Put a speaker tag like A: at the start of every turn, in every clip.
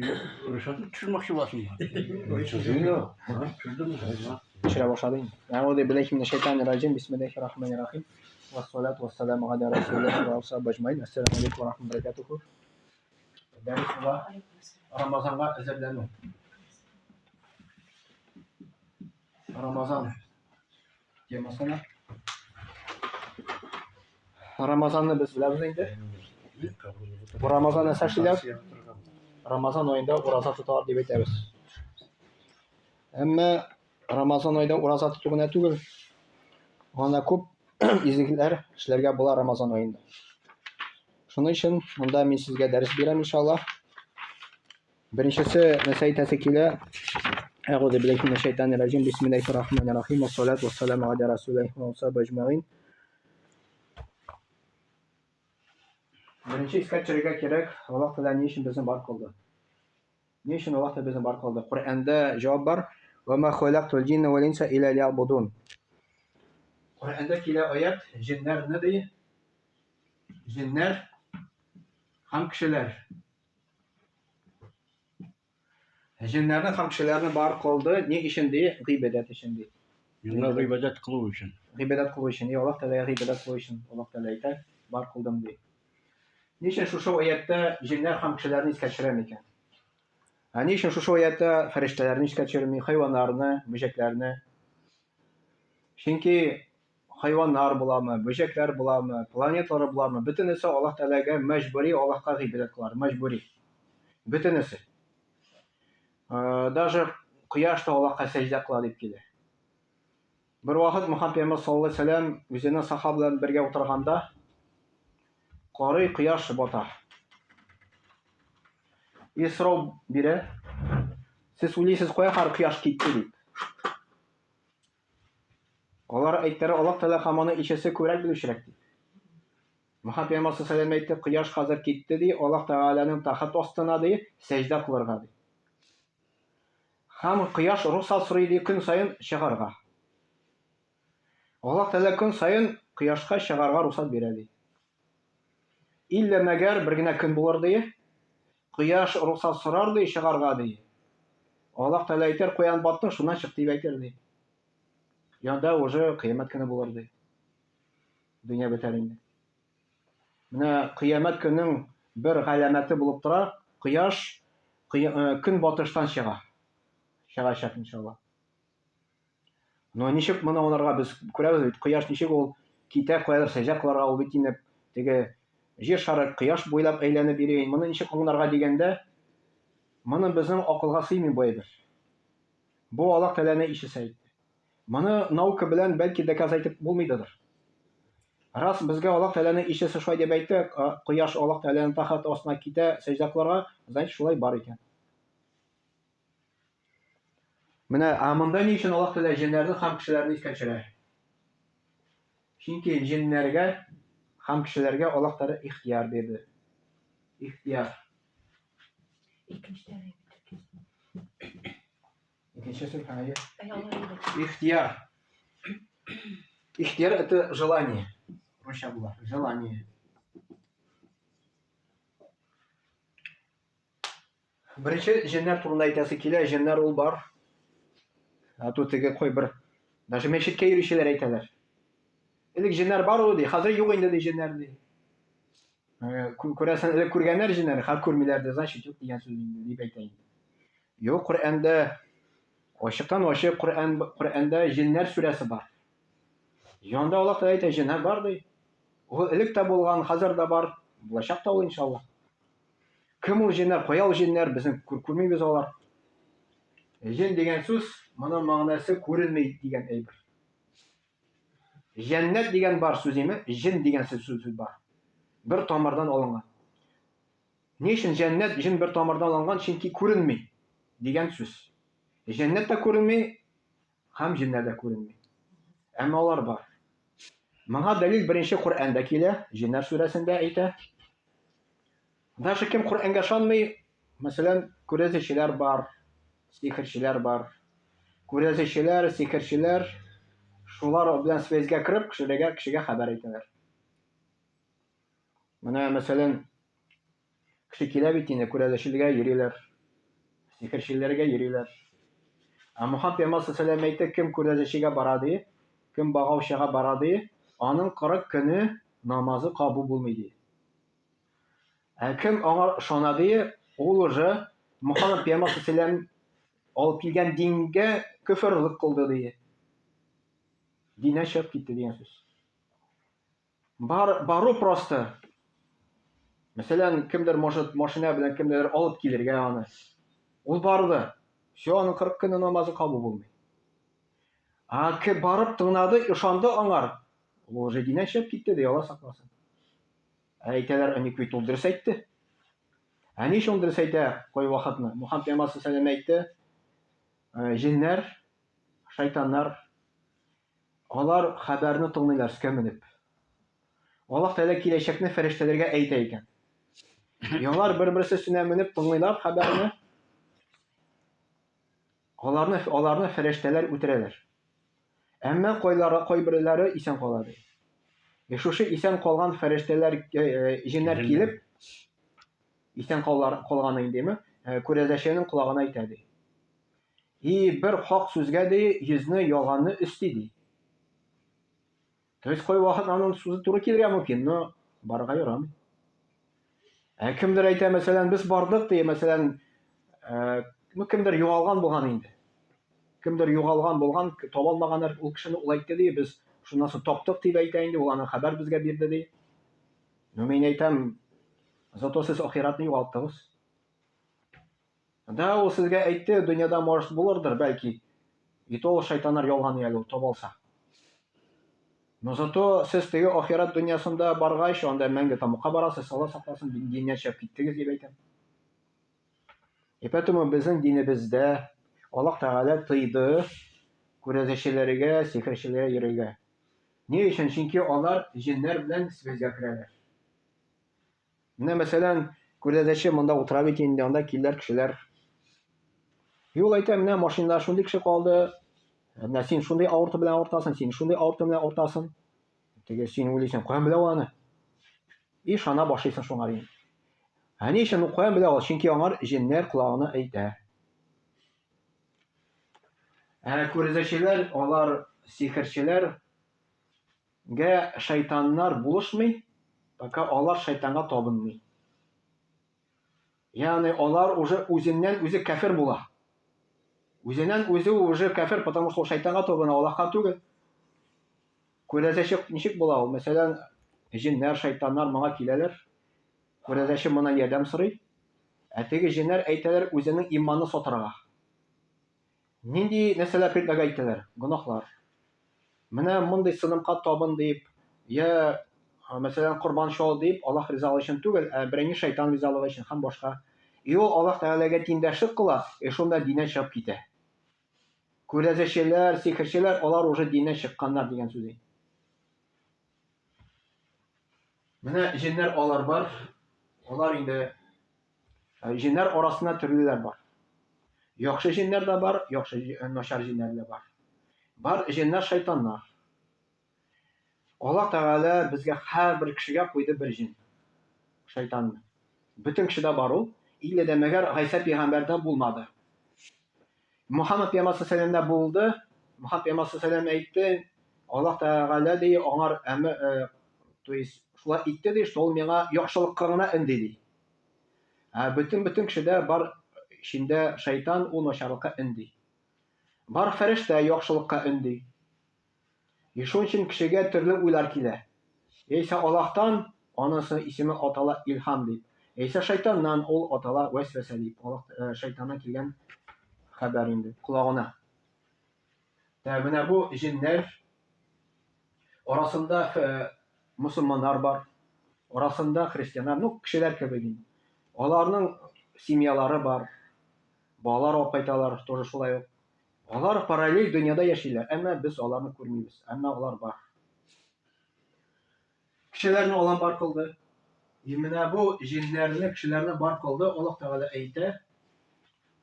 A: Rüşat'ı düşürmekçi basın.
B: Çocuğunu.
C: Şöyle başlayayım. Euzu billahi mineşşeytanirracim. Bismillahirrahmanirrahim. Ve salatu ve selamu ala Resulullah ve ashabi ecmaîn. Esselamu aleyküm ve rahmetullahi ve berekatuhu. Dersimiz Ramazan'a hazırlanma. Ramazan temasına. Ramazan'ı biz biliriz indi. Bu Ramazan esasıyla Ramazan ayında oruç tutar diye aytamiz. Ama Ramazan ayında oruç tutuguna түгел. Ана күп изгеләр эшләргә була Рамазан ayında. Шуның өчен монда мин сезгә дәрес бирәм иншаллах. Беренчесе мәсәйтәсе килә. Әгъүзу биллаһи минәш шәйтанир раҗим. Бисмиллаһир-рахманир-рахим. Ва салату ва саламу аля расулиллаһи ва асхабы эҗмәгыйн. Беренче искә төшерергә кирәк, Аллаһ Тәгалә ни өчен безне бар кылды? Ни өчен Аллаһ Тәгалә безне бар кылды? Коръәндә җавап бар. Ва ма халактул җинна вал инса илля лиябудун. Kur'an'da kile ayet, cinler ne diyor? Cinler ham kişiler. Cinlerden ham kişilerini bar kıldı. Ne için diye? Gıybedet için diye.
A: Yunlar gıybedet kılığı için.
C: Gıybedet kılığı için. Allah Teala'ya gıybedet kılığı için. Allah Teala'ya bar kıldım diye. Niçin şu ayette cinler ham kişilerini iskaçırırken? Niçin şu ayette feriştelerini iskaçırmıyor, hayvanlarını, böceklerini? Çünkü hayvanlar bulamı, böcekler bulamı, planetları bulamı, bütünüsü Allah Teala'ya mecburi, Allah'a gıybedet kılar, mecburi. Bütünüsü. Даже kıyaş da Allah'a secde kılar deyip gelir. Bir vakit Muhammed Peygamber sallallahu aleyhi ve sellem üzerine sahabelerle birge oturganda qarı kıyaş bata. So'rov biri, siz o'ylaysiz qo'ya qari quyosh ketdi deydi. Ular aytdilar, Alloh taolo hamoni ishisi ko'rak bilishrak deydi. Muhammad Peygamber sallallohu alayhi vasallam aytdi, quyosh hozir ketdi deydi, Alloh taolaning taxti ostida deydi, sajda qilarga deydi. Ham quyosh ruxsat so'raydi kun sayin shig'arga. Alloh taolo kun sayin quyoshga shig'arga ruxsat beradi. İlla magar birgina kun bo'lar deydi. Quyosh ruxsat so'rar deydi shig'arga deydi. Alloh taolo aytar, qo'yan batding, shundan chiq deb aytar deydi. Yanda уже kıyamet günü bulardı. Dünya beterinde. Buna kıyamet günün bir alameti bulup tura, quyosh gün batıştan çıkacak inşallah. No nişik buna onlarga biz ko'ramiz, quyosh nişik ol kite qo'yar, sajda qilarga ol bitinib, tege yer shari quyosh bo'ylab aylanib yurgan. Buni nişik onlarga deganda, buni bizning aqlga sığmay bo'ydir. Bu Alloh taolaning ishi sayt. Buni nauka bilan belki dokazat etib bo'lmaydidir. Ras bizga Alloh taolaning ishisi shunday deb aytdi, quyosh Alloh taolaning taxti ostida keta sajda qilarga, значит shulay bor ekan. Mana amanda ni uchun Alloh taolo jinlarni ham kishilarni iskachiradi. Chunki jinlarga ham kishilarga Alloh taolo ixtiyor berdi. Ixtiyor. İkinci hayır. Ихтияр. Ихтияр это желание. Проще было. Желание. Birinchi jinlar turida aytasi keladi, jinlar ul bor. To'tiga qo'y bir. Даже meshitga yurishilar aytadilar. Ilk jinlar bor edi, hozir yo'q endi jinlar deydi. Ko'rasan, ilk ko'rganlar jinlar, har ko'rmaylardi, значит yo'q degan so'zni deb aytaydi. Yo'q, Qur'onda Oşıqdan oşıq Qur'anda jinler suresi var. Yanda Allah da aytay jinler var deydi. O ilk de bolgan, hazır da var. Bulaşaq da ol inşallah. Kim ol jinler? Qo'yal jinler bizim ko'rmaymiz olar. Jin degan so'z, mana ma'nosi ko'rinmaydi degan aytib. Jannat degan bar so'zimi? Jin degan so'z bor. Bir tomirdan olingan. Niçin jannat jin bir tomirdan olingan? Chunki ko'rinmaydi degan so'z. Cennet de ko'rinmay, ham jinlar da ko'rinmay. Ammo ular bor. Mana dalil birinchi Qur'onda keladi, Jinlar surasida aytadi. Даже kim Qur'onga ishonmay, masalan, ko'rasizlar bor, sehrchilar bor. Ko'rasizlar, sehrchilar shular bilan svязga kirib, kishiga xabar aytadilar. Mana masalan, kishi kelib aytadi, ko'rasizlarga yurilar. Сихерчеләргә йөриләр. Мөхәммәд пәйгамбәр сәлләм әйтте, кем күрәзәчегә бара ди, кем багаучыга бара ди, аның 40 көне намазы кабул булмый ди. Кем аңа ышана ди, ул уже Мөхәммәд пәйгамбәр сәлләм алып килгән дингә күфрлек кылды ди. Динә чыгып китте дигән сүз. Бару просто. Мәсәлән, кемдер может машина белән кемдер алып килергә аны. Ул барды. Все, аның 40 көне намазы кабул булмый. Кем барып тыңлады, ышанды аңар. Ул уже динә чыгып китте ди, Алла сакласын. Әйтәләр, ник ул дөрес әйтте. Ни өчен дөрес әйтә кай вакытны? Мөхәммәд пәйгамбәр сәлләм әйтте, җиннәр, шайтаннар, алар хәбәрне тыңлыйлар скәменеп. Аллаһ Тәгалә киләчәкне фәрештәләргә әйтә икән. Алар бер-берсе өстенә менеп тыңлыйлар хәбәрне. Аларны фәрештәләр үтерәләр. Әмма кайберләре исән кала ди. Шушы исән калган фәрештәләр, җиннәр килеп, исән калганы индеме, күрәзәченең колагына әйтә ди. Бер хак сүзгә ди, 100 ялганны өсти ди. То есть кай вакыт аның сүзе туры килергә мөмкин, но барга ярамый. Кемдер әйтә, мәсәлән, без бардык ди, мәсәлән, кемдер югалган булган инде. Кемдер югалган булган, таба алмаганнар, ул кешене ул әйтте ди, без шуннан таптык дип әйтә инде, ул аны хәбәр безгә бирде ди. Но мин әйтәм, зато сез ахиратны югалттыгыз. Да, ул сезгә әйтте, дөньяда может булырдыр, бәлки. Итол шайтаннар ялган әле ул табалса. Но зато сез теге ахират дөньясында баргач, анда мәңге тамукка барасыз, Алла сакласын, диннән чыгып киттегез дип әйтәм. Поэтому безнең динебездә Аллаһ Тәгалә тыйды күрәзәчеләргә, сихерчеләргә йөрергә. Ни өчен? Чөнки алар җиннәр белән связьгә керәләр. Менә мәсәлән, күрәзәче монда утыра бит инде, анда киләр кешеләр. Ул әйтә, менә машинада шундый кеше калды. Менә син шундый авырты белән авыртасың, син шундый авырты белән авыртасың. Теге син уйлыйсың, каян белә ул аны? Ишана башлыйсың шуңа инде. Ни өчен ул каян белә ул? Чөнки аңар җиннәр колагына әйтә. Күрәзәчеләр, алар сихерчеләргә шайтаннар булышмый, пока алар шайтанга табынмый. Ягъни алар уже үзеннән үзе кафир була. Үзеннән үзе уже кафир, потому что шайтанга табына, Аллаһка түгел. Күрәзәче ничек була ул? Мәсәлән, җиннәр, шайтаннар моңа киләләр. Күрәзәче моннан ярдәм сорый. Теге җиннәр әйтәләр үзенең иманны сатырга. Нинди нәрсәләр предлагать итәләр? Гөнаһлар. Менә мондый сынамка табын дип, я мәсәлән корбан чал дип, Аллаһ ризалыгы өчен түгел, берәйне шайтан ризалыгы өчен һәм башка. Ул Аллаһ Тәгаләгә тиңдәшлек кыла, шунда динә чыгып китә. Күрәзәчеләр, сихерчеләр, алар уже динә чыкканнар дигән сүз. Менә җиннәр алар бар. Алар инде җиннәр арасында төрлеләр бар. Яхшы җиннәр дә бар, начар җиннәр дә бар. Бар җиннәр шайтаннар. Аллаһ Тәгалә безгә һәрбер кешегә куйды бер җин. Шайтанны. Бөтен кешедә бар ул. Иле дә мәгәр Гайса пәйгамбәрдә булмады. Мөхәммәд пәйгамбәр сәлләмдә булды. Мөхәммәд пәйгамбәр сәлләм әйтте, Аллаһ Тәгалә ди аңар то есть шулай итте ди, шул миңа яхшылыкка гына инде ди. Бөтен кешедә бар içinde şeytan ул начарлыкка инди. Бар фәрештә яхшылыкка инди. Шуның өчен кешегә төрле уйлар килә. Яисә Аллаһтан анысы исеме атала илһам дип. Яисә шайтаннан ул атала вәсвәсә дип. Аллаһ шайтаннан килгән хәбәр инде колагына. Менә бу җиннәр арасында мусулманнар бар, арасында христианнар, кешеләр кебек. Аларның семьялары бар. Балалар алып кайталар, тоже шулай ук. Алар параллель дөньяда яшиләр, әмма без аларны күрмибез, әмма алар бар. Кешеләрне Аллаһ бар кылды. Менә бу җиннәрне, кешеләрне бар кылды, Аллаһ Тәгалә әйтә,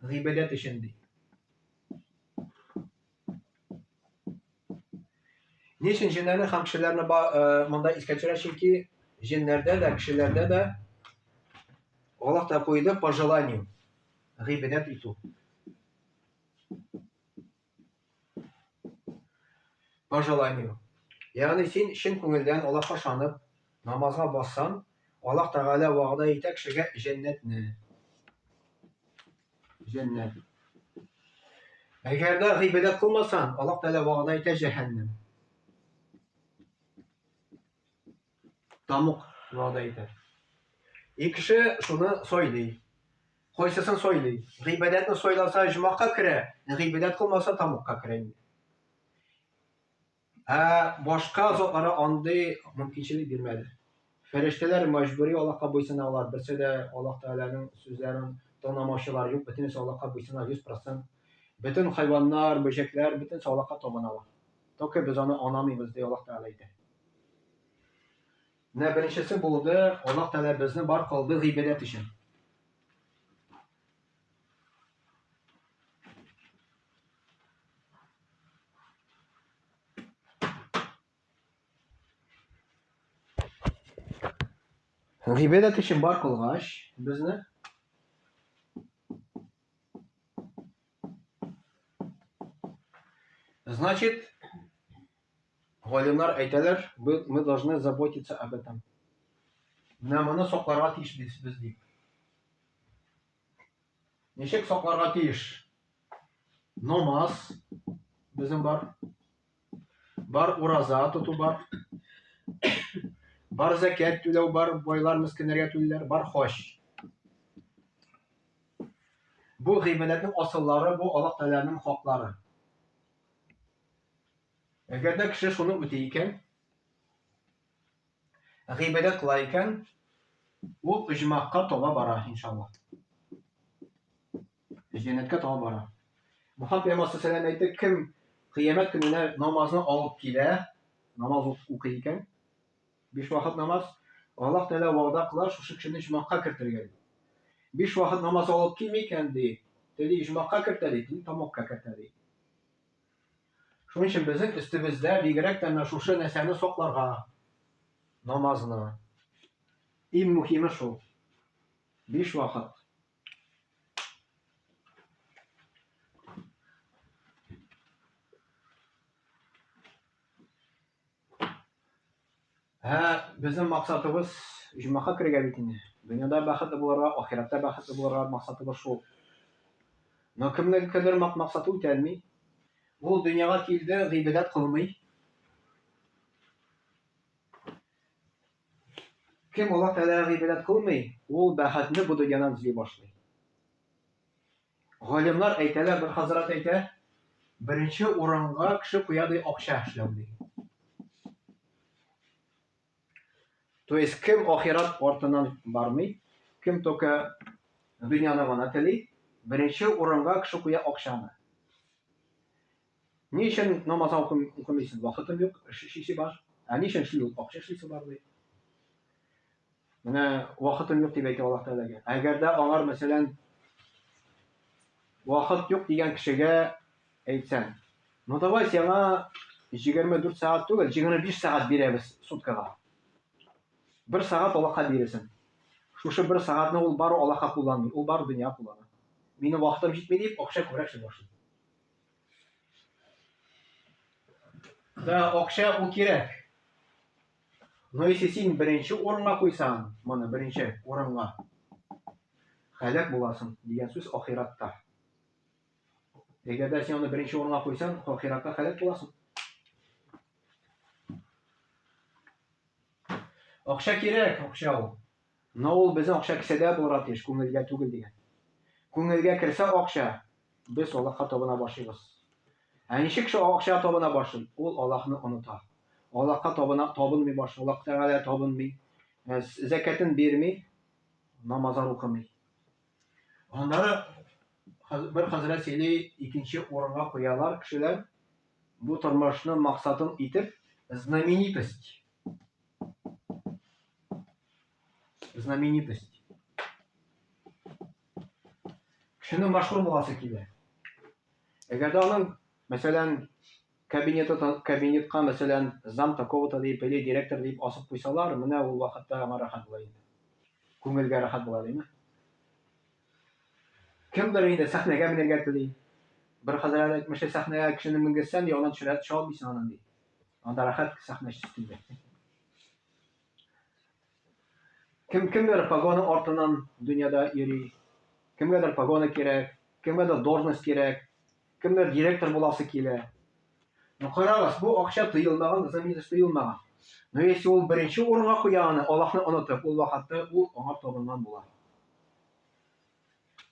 C: гыйбадәт өчен ди. Ни өчен җиннәрне һәм кешеләрне монда искә төшерә, чөнки җиннәрдә дә, кешеләрдә дә Аллаһ та куйды по желанию. гыйбадәт итү. По желанию. Ягъни син чын күңелдән Аллаһка ышанып, намазга бассаң, Аллаһ Тәгалә вәгъдә итә кешегә җәннәтне. Җәннәт. Әгәр дә гыйбадәт кылмасаң, Аллаһ Тәгалә вәгъдә итә җәһәннәм. Тамук вәгъдә итә. Кеше шуны сойлый. Кайсысын сойлый? Гыйбадәтне сойласа җмакка керә, гыйбадәт кылмаса тамукка керә. Башка затлары андый мөмкинчелек бирмәде. Фәрештәләр мәҗбүри Аллаһка буйсыналар. Берсе дә Аллаһ Тәгаләнең сүзләрен тыңламаучылар юк. Бөтенесе Аллаһка буйсына 100%. Бөтен хайваннар, бөҗәкләр бөтенесе Аллаһка табыналар. Только без аны анамыйбыз ди Аллаһ Тәгалә әйтә. Менә беренчесе булды, Аллаһ Тәгалә безне бар кылды гыйбадәт өчен. Гыйбадәт өчен бар кылгач, безне значит, галимнар әйтәләр, мы должны заботиться об этом. Менә моны сакларга тиеш без дип. Ничек сакларга тиеш? Намаз безнең бар. Бар ураза тоту бар. Бар закят түләү бар, байлар мискиннәргә түләләр, бар хаҗ. Бу гыйбадәтнең асыллары, бу Аллаһ Тәгаләнең хаклары. Әгәр дә кеше шуны үти икән, гыйбадәт кыла икән, ул иҗмакка таба бара, иншаллах. Җәннәткә таба бара. Мөхәммәд Пәйгамбәр саллаллаһу әйтте, кем кыямәт көненә намазны алып килә, намаз укый икән, 5 вакыт намаз, Аллаһ Тәгалә вәгъдә кыла шушы кешене иҗмакка кертергә. 5 вакыт намаз алып килми икән ди, тели иҗмакка кертә ди, тамакка кертә ди. Шуның өчен безнең өстебездә бигрәк тә шушы нәрсәне сакларга, намазны. Иң мөһиме шул. 5 вакыт. Безнең максатыбыз иҗмакка кергә бит инде. Дөньяда бәхетле булырга, ахиратта бәхетле булырга максатыбыз шул. Но кемнеңдер максаты үтәлми. Ул дөньяга килде, гыйбадәт кылмый. Кем Аллаһ Тәгаләгә гыйбадәт кылмый, ул бәхетне бу дөньядан эзли башлый. Галимнар әйтәләр, бер хәзрәт әйтә, беренче урынга кеше куя ди акча эшләү ди. То есть кем ахират артыннан бармый, кем только дөньяны гына тели, беренче урынга кеше куя акчаны. Ни өчен намаз укымыйсың? Вакытым юк, эшлисе бар. Ни өчен эшли ул? Акча эшлисе бар ди. Менә вакытым юк дип әйтә Аллаһ Тәгаләгә. Әгәр дә аңар мәсәлән вакыт юк дигән кешегә әйтсәң, ну давай сиңа 24 сәгать түгел, 25 сәгать бирәбез суткага. 1 сәгать Аллаһка бирәсең. Шушы 1 сәгатьне ул бар Аллаһка кулланмый, ул бар дөнья куллана. Минем вакытым җитми дип, акча күрәк эшләп башлый. Да, акча ул кирәк. Но если син беренче урынга куйсаң, моны беренче урынга, хәлак буласың дигән сүз ахиратта. Әгәр дә син аны беренче урынга куйсаң, ахиратта хәлак буласың. Акча кирәк, акча ул. Но ул безнең акча кисәдә булырга тиеш, күңелгә түгел дигән. Күңелгә керсә акча, без Аллаһка табына башлыйбыз. Ничек шу акча табына башлый? Ул Аллаһны оныта. Аллаһка табынмый башлый, Аллаһ Тәгалә табынмый, закатын бирми, намазлар укымый. Аннары бер хәзрәт сөйли, икенче урынга куялар кешеләр, бу тормышны максатын итеп знаменитость. Знаменитость. Кешенең мәшһүр буласы килә. Әгәр дә аның, мәсәлән, кабинетка, мәсәлән, зам такого-то дип, или директор дип асып куйсалар, менә ул вакытта аңа рәхәт була инде. Күңелгә рәхәт була, димме? Кемдер инде сәхнәгә менергә тели. Бер хәзрәт әйтмешә, сәхнәгә кешене менгәнсән, янына төшерә алмыйсың аны ди. Анда рәхәт сәхнә өстендә. Кемдер погоны артыннан дөньяда йөри. Кемгәдер погоны кирәк, кемгәдер должность кирәк, кемдер директор буласы килә. Ну карагыз, бу акча тыелмаган, заминис тыелмаган. Но если ул беренче урынга куя аны, Аллаһны онытып, ул вакытта ул аңа табынган була.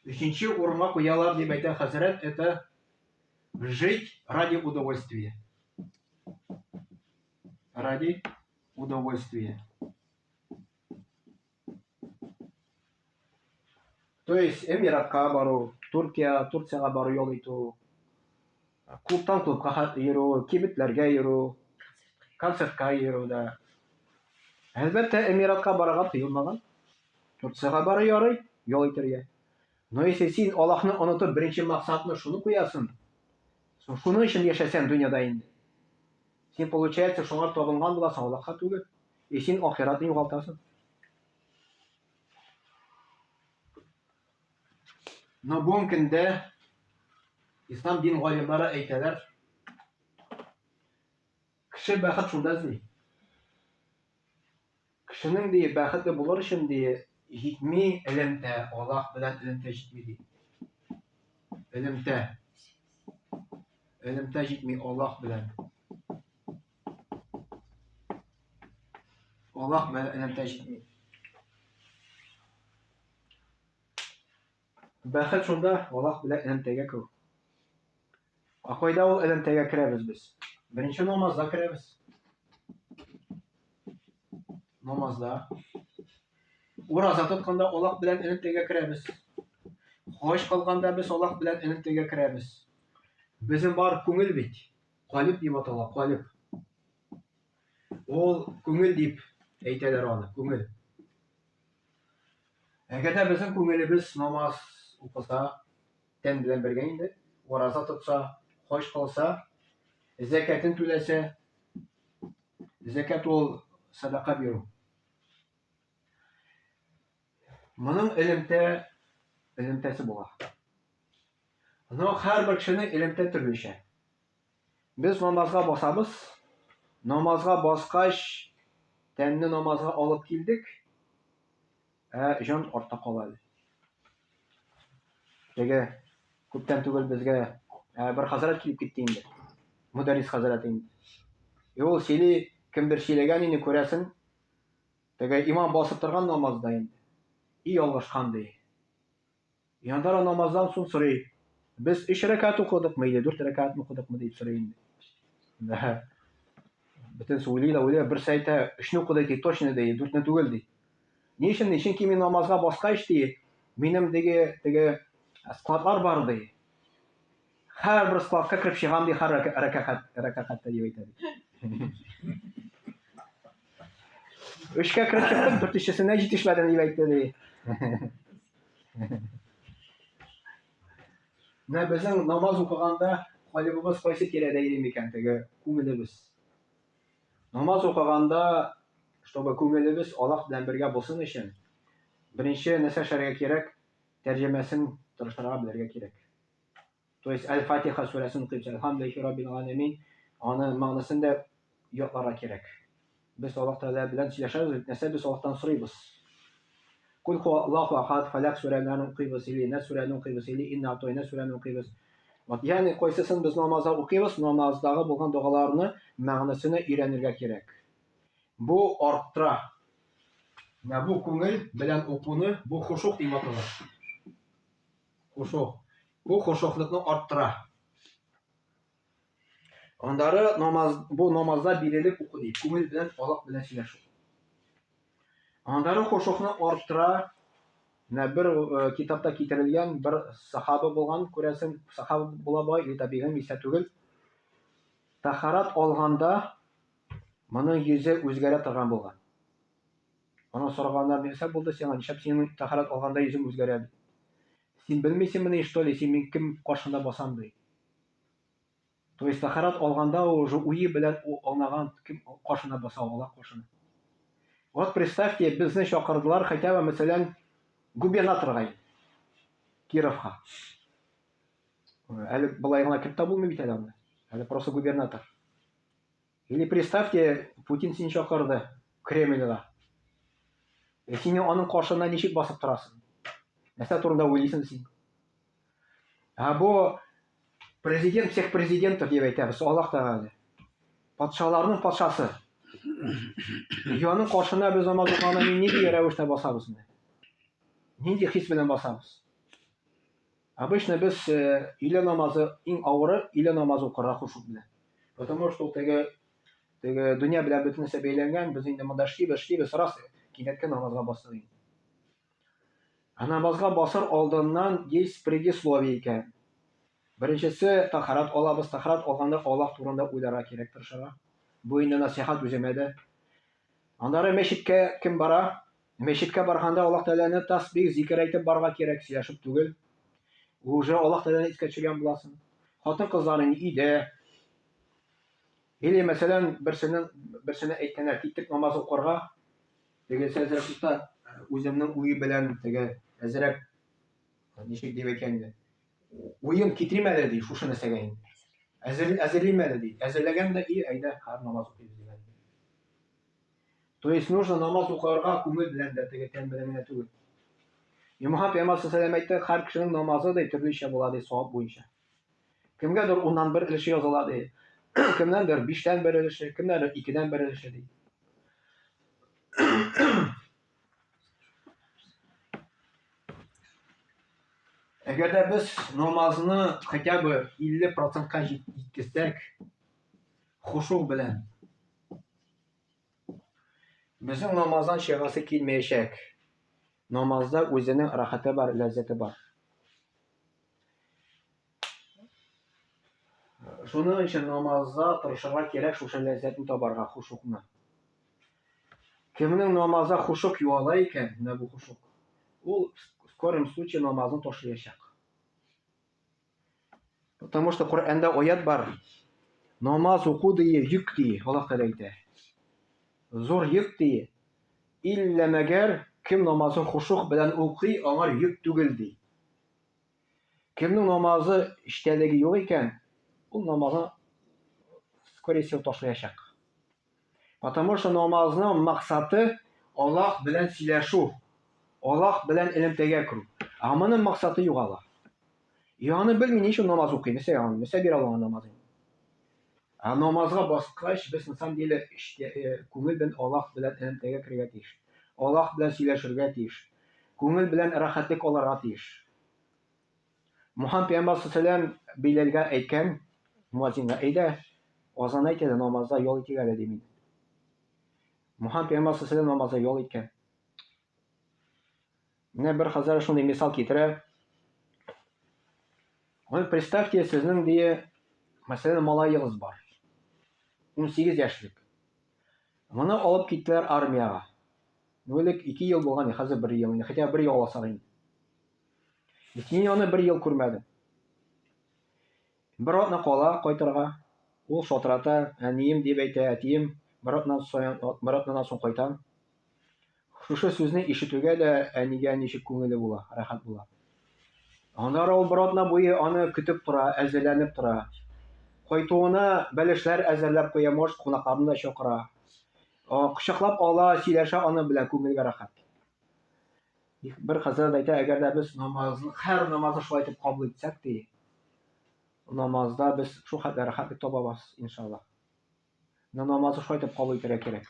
C: Өченче урынга куялар дип әйтә хәзрәт, это жить ради удовольствия. Ради удовольствия. То есть Эмиратка бару, Турцияга бару ял итү, клубтан клубка йөрү, кибетләргә йөрү, концертка йөрү да. Әлбәттә, Эмиратка барырга тыелмаган. Турцияга бары ярый, ял итәргә. Но если син Аллаһны онытып беренче максатны шуны куясың, шуның өчен яшәсәң дөньяда инде. Син получается шуңа табынган буласың, Аллаһка түгел. И син ахиратны югалтасың. Но бүгенге көндә ислам дин галимнәре әйтәләр, кеше бәхет шунда эзли. Кешенең ди бәхетле булыр өчен ди җитми илемдә, Аллаһ белән илемдә җитми ди. Илемдә җитми Аллаһ белән. Аллаһ белән илемдә җитми. Бәхет шунда, Аллаһ белән илемдәгә керү. Кайда ул илемдәгә керәбез без? Беренче намазда керәбез. Намазда. Ураза тотканда Аллаһ белән илемдәгә керәбез. Хаҗ кылганда без Аллаһ белән илемдәгә керәбез. Безнең бар күңел бит. Калып дип атала, калып. Ул күңел дип әйтәләр аны, күңел. Әгәр безнең күңелебез намаз укыса, тән белән бергә инде, ураза тотса, хаҗ кылса, зәкатын түләсә, зәкат ул садака бирү. Моның илемтәсе була. Но һәрбер кешенең илемтә төрлечә. Без намазга басабыз, намазга баскач, тәнне намазга алып килдек, җан артта кала. Теге күптән түгел безгә бер хәзрәт килеп китте инде. Мударрис хәзрәт инде. Ул сөйли, кемдер сөйләгән инде күрәсен. Теге имам басып торган намазда инде. И ялгышкан ди. Янда намаздан соң сорый. Без 3 рәкат укыдыкмы или 4 рәкат укыдыкмы дип сорый инде. Бөтен сөйлиләр, бер сәйтә 3 укыды ди, точно ди, 4 түгел ди. Ни өчен ки мин намазга баскач ди, минем теге складлар бар ди. Һәрбер складка кирип чыгам ди, һәр рәкатта дип әйтә ди. 3-кә кирип чыктым, 4-чесенә җитешмәдем дип әйтте ди. Менә безнең намаз укыганда калыбыбыз кайсы тирәдә йөри микән, теге күңелебез. Намаз укыганда, чтобы күңелебез Аллаһ белән бергә булсын өчен, беренче нәрсә эшләргә кирәк, тәрҗемәсен тырыштырырга белергә кирәк. То есть Аль-Фатиха сүрәсен укып, Алхамдулиллахи раббил аламин, аны мәгънәсен дә ятларга кирәк. Без Аллаһ Тәгалә белән сөйләшәбез, нәрсә без Аллаһтан сорыйбыз. Кул хуаллаһу ахад, фалак сүрәләрен укыйбыз, или Нас сүрәләрен укыйбыз, или Инна атойна сүрәләрен укыйбыз. Ягъни кайсысын без намазда укыйбыз, намаздагы булган дугаларны мәгънәсенә өйрәнергә кирәк. Бу арттыра. Бу күңел белән укуны, бу хушук дип атала. Хушук. Бу хушуклыкны арттыра. Андары бу намазда бирелеп уку ди, күңел белән Аллаһ белән сөйләшү. Андары хушукны арттыра. Бер китапта китерелгән бер сахаба булган, күрәсен, сахаба була бай, или табигый мисә түгел. Тахарат алганда моның йөзе үзгәрә торган булган. Аны сораганнар, нәрсә булды сиңа, нишләп синең тахарат алганда йөзең үзгәрә? Син белмисеңме, что ли, син мин кем каршында басам ди. То есть тахарат алганда уже уе белән аңлаган кем каршына баса, Аллаһ каршына. Вот представьте, безне чакырдылар, хотя бы мәсәлән губернаторга. Кировка. Әле былай гына кертә булмый бит әле аны. Әле просто губернатор. Или представьте, Путин син чакырды Кремльгә. Син аның каршына ничек басып торасың? Нәрсә турында уйлыйсың син? Бу президент всех президентов дип әйтәбез, Аллаһ Тәгалә. Патшаларның патшасы. Аның каршына без намаз укыганда нинди рәвештә басабыз инде? Нинди хис белән басабыз? Обычно без иле намазы иң авыры иле намазы укырга хушук белән. Потому что теге дөнья белән бөтен нәрсә бәйләнгән, без инде монда эшлибез, раз кинәткә намазга бастык. Намазга басыр алдыннан есть предисловие икән. Беренчесе тахарат алабыз, тахарат алганда Аллаһ турында уйларга кирәк тырышырга. Бу инде насихат үземә дә. Аннары мәчеткә кем бара? Мәчеткә барганда Аллаһ Тәгаләне тасбих, зикр әйтеп барга кирәк, сөйләшеп түгел. Уже Аллаһ Тәгаләне искә төшергән буласың. Хатын-кызларың өйдә. Или мәсәлән, берсенә әйткәннәр, киттек намаз укырга. Теге сәзрәфтә үземнең уй белән теге әзрәк ничек дип әйткәндә. Уем китрим әле ди, шушы нәрсәгә инде. Әзерлим әле ди. Әзерләгәндә әйдә, һәр намаз укыйбыз дигән. То есть нужно намаз укырга күңел белән дә теге тән белән генә түгел. Мөхәммәд Пәйгамбәр саллаллаһу әйтте, һәр кешенең намазы да төрлечә була ди, савап буенча. Кемгәдер 10-нан 1 өлеше языла ди. Кемнәндер 5-тән 1 өлеше, кемнәдер 2-дән 1 өлеше ди. Әгәр дә без намазны хотя бы 50%-ка җиткезсәк, хушук белән, безнең намаздан чыгасы килмәячәк. Намазда үзенең рәхәте бар, ләззәте бар. Шуның өчен намазда тырышырга кирәк шушы ләззәтне табарга, хушукны. Кемнең намазда хушук югала икән, менә бу хушук. Ул в скором случае намазын ташлаячак. Потому что Коръәндә аят бар. Намаз уку дие, йөк дие, Аллаһ Тәгалә әйтә. Зур йөк дие. Иллә мәгәр кем намазын хушук белән укый, аңар йөк түгел ди. Кемнең намазы эчтәлеге юк икән, ул намазын скорее всего ташлаячак. Потому что намазның максаты Аллаһ белән сөйләшү, Аллаһ белән элемтәгә керү. Моның максаты югала. Аны белми ни өчен намаз укый, нәрсә бирә ала намазын. Намазга баскач, без на самом деле күңел белән Аллаһ белән элемтәгә керергә тиеш. Аллаһ белән сөйләшергә тиеш. Күңел белән рәхәтлек алырга тиеш. Мөхәммәд Пәйгамбәр саллаллаһу Билалгә әйткән, муазинга әйдә, азан әйтә дә намазда ял итә әле ди. Мөхәммәд Пәйгамбәр саллаллаһу намазда ял иткән. Менә бер хәзер шундый мисал китерә. Представьте, сезнең дие, мәсәлән, малаегыз бар. 18 яшьлек. Моны алып киттеләр армияга. Элек 2 ел булган, хәзер 1 ел, хотя 1 ел аласар инде. Син аны 1 ел күрмәдең. Бер атна кала кайтырга. Ул шатрата, әнием дип әйтә, әтием, бер атнадан соң кайтам. Шушы сүзне ишетүгә дә әнигә ничек күңеле була, рәхәт була. Аннары ул бер атна буе аны көтеп тора, әзерләнеп тора. Кайтуына бәлешләр әзерләп куя, может, кунакларны да чакыра. Кочаклап ала, сөйләшә аны белән күңелгә рәхәт. Бер хәзрәт әйтә, әгәр дә без намазны, һәр намазны шулай итеп кабул итсәк ди, намазда без шул хәтле рәхәтлек табабыз, иншаллах. Намазны шулай итеп кабул итәргә кирәк.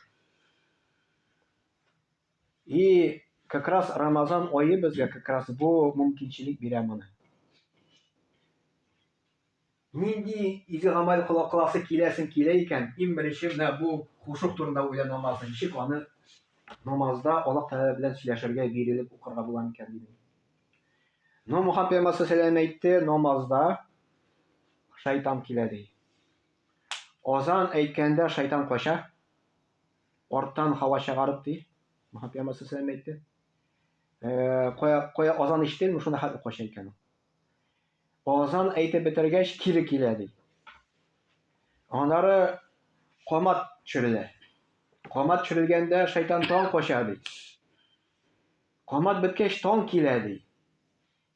C: И как раз Рамазан айы безгә как раз бу мөмкинчелек бирә моны. Нинди изге гамәл кыласы киләсен килә икән, иң беренче менә бу хушук турында уйлап намазны, ничек аны намазда Аллаһ Тәгалә белән сөйләшергә бирелеп укырга була икән диде. Мөхәммәд Пәйгамбәр саллаллаһу әйтте, намазда шайтан килә ди. Азан әйткәндә шайтан кача, арттан һава чыгарып ди. Мөхәммәд Пәйгамбәр саллаллаһу әйтте. Кая азан ишетелми, шунда хәтле кача икән. Азан әйтеп бетергәч кире килә ди. Аннары камат төшерелә. Камат төшерелгәндә шайтан таң кача ди. Камат беткәч таң килә ди.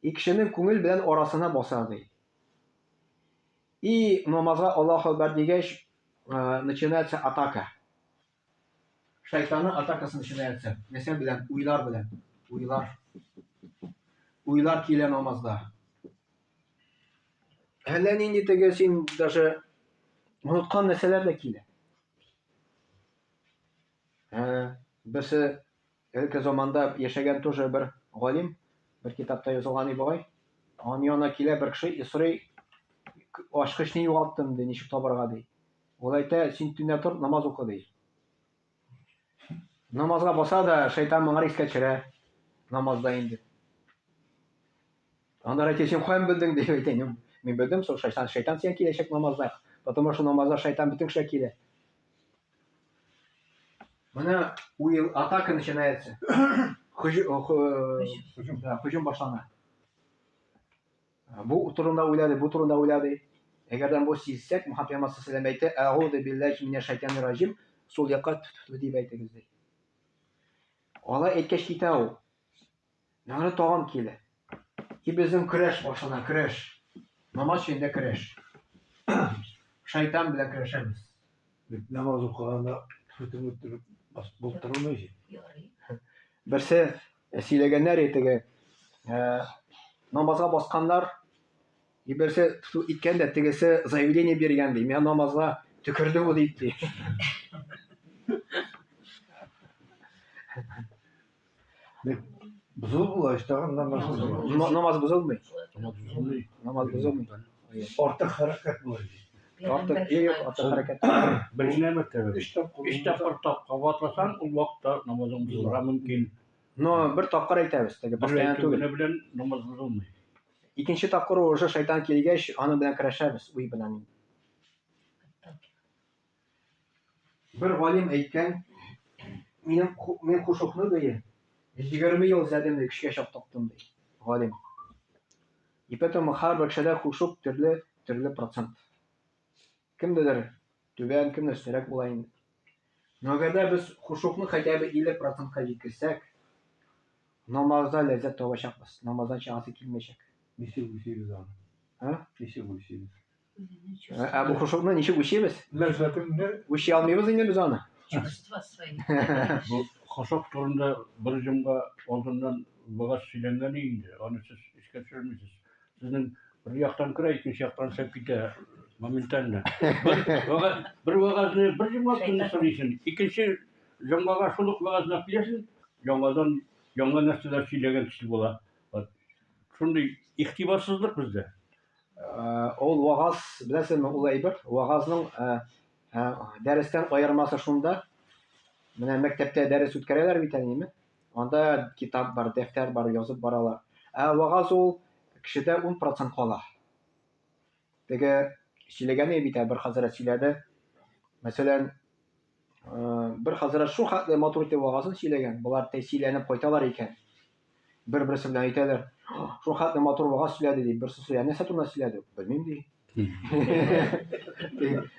C: кешенең күңел белән арасына баса ди. И намазга Аллаһу Акбар дигәч, начинается атака. Шайтанның атакасы начинается. Нәрсә белән? Уйлар белән. Уйлар килә намазда. Әллә нинди теге син даже оныткан нәрсәләр дә килә. Берсе элке заманда яшәгән тоже бер галим, бер китапта язылган бугай. Аның янына килә бер кеше, сорый, ачкычны югалттым ди, ничек табарга ди. Ул әйтә, син төнлә тор, намаз укы ди. Намазга баса да шайтан моңа рискә төшерә. Намазда инде. Анда әйтә, син каян белдең дип әйтә. Мин белдем, сол шайтан сиңа киләчәк намазда. Потому что намазда шайтан бөтен кешегә килә. Менә уйл атака начинается. Hücum башлана. Бу турында уйлады. Әгәрдән бу сизсәк, Мөхәммәд Пәйгамбәр саллаллаху алейһи ва саллям әйтә, "Аузу биллаһи минәш шайтанир раҗим", сул якка дип әйтегез ди. Алай әйткәч китә ул. Яңа тагын килә. И безнең көрәш башлана, көрәш. Намаз өчен көрәш. Шайтан белән көрәшәбез.
B: Намаз укыганда фитнә үттереп бултырмый.
C: Берсе сөйләгәннәр итеге. Намазга басканнар, и берсе иткән дә тегесе заявление биргән ди. Мен намазга төкердем ул ди.
B: Бузул була иштаган намаз.
C: Намаз бузылмый.
A: Намаз бузылмый.
B: Артык хәрәкәт була.
C: Артык хәрәкәт.
A: Беренче мәртәбә. Иштә кыртап кабатласаң, ул вакытта намазың бузылырга мөмкин.
C: Но бер тапкыр әйтәбез, теге постоянно түгел.
A: Белән намаз бузылмый.
C: Икенче тапкыр уже шайтан килгәч, аны белән көрәшәбез, уй белән. Бер галим әйткән, мен хушукны ди. 20 ел зәдем ди, кешегә чаптыктым ди. Галим. И поэтому һәрбер кешедә хушук төрле процент. Кемдедер түбән, кемдер сирәк була инде. Но әгәр без хушукны хотя бы 50%-ка җиткерсәк, намазда ләззәт табачакбыз. Намаздан чыгасы килмәячәк.
B: Ничек үсибез аны? Ничек үсибез?
C: Бу хушукны ничек үчебез?
B: Ләззәтен
C: Үчи алмыйбыз инде без аны.
A: Бу хошок турында бер җомга алдыннан вагаз сөйләнгән инде. Аны сез искә төшермисез. Сезнең бер яктан күрә, икенче яктан сәп китә. Моментально. Бер вагазны бер җомга көнне сөйлисен. Икенче җомгага шулык вагазны киләсен. Яңадан яңа нәрсәләр сөйләгән кеше була. Шундый ихтибарсызлык бездә.
C: Ул вагаз, беләсезме, ул әйбер. Вагазның дәрестән аермасы шунда. Менә мәктәптә дәрес үткәрәләр бит әлеме? Анда китап бар, дәфтәр бар, язып баралар. Вагаз ул кешедә 10% кала. Теге сөйләгәне бит бер хәзрәт сөйләде. Мәсәлән, бер хәзрәт шу хәтле матур итеп вагазын сөйләгән. Булар тәсилләнеп кайталар икән. Бер-берсе белән әйтәләр. Шу хәтле матур вагаз сөйләде ди. Берсе сөйләде, нәрсә турында сөйләде? Белмим ди.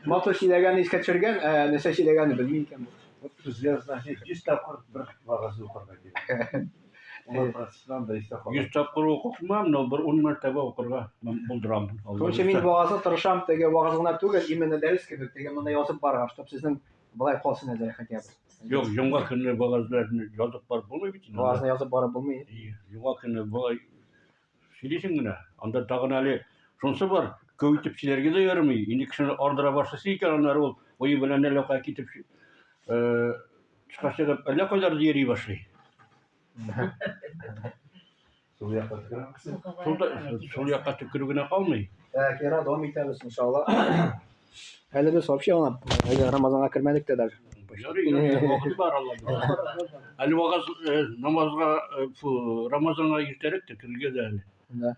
C: Матур сөйләгәнне искә төшергән, нәрсә сөйләгәнне белмим икән.
B: Безгә значит 100 тапкыр бер вагаз укырга кирәк. Ул процесстан да истәп.
A: 100 тапкыр укымам, но бер 10 мәртәбә укырга булдырам.
C: Шунча мин вагазны тырышам, теге вагаз гына түгел, именно дәрес кебек, теге монда язып барга, чтоб сезнең булай калсын әзер хотя бы.
A: Юк, җомга көнне вагазларны язып бар булмый бит.
C: Вагазны язып барып булмый.
A: Җомга көнне булай сөйлисең генә. Анда тагын әле шунсы бар, көйтеп сөйләргә дә ярамый. Инде кешене ардыра башласа икән, аннары ул уй белән әллә китеп чыгачыгып әллә кайлар йөри башлый.
B: Шул якка кирәк.
A: Шул якка төкерү генә калмый.
C: Кира дәвам итәбез иншалла. Әле без вообще аны Рамазанга кермәдек тә даже.
A: Вакыт бар Аллаһ. Әле вагаз намазга Рамазанга иртәрәк төкергә дә әле.
C: Да.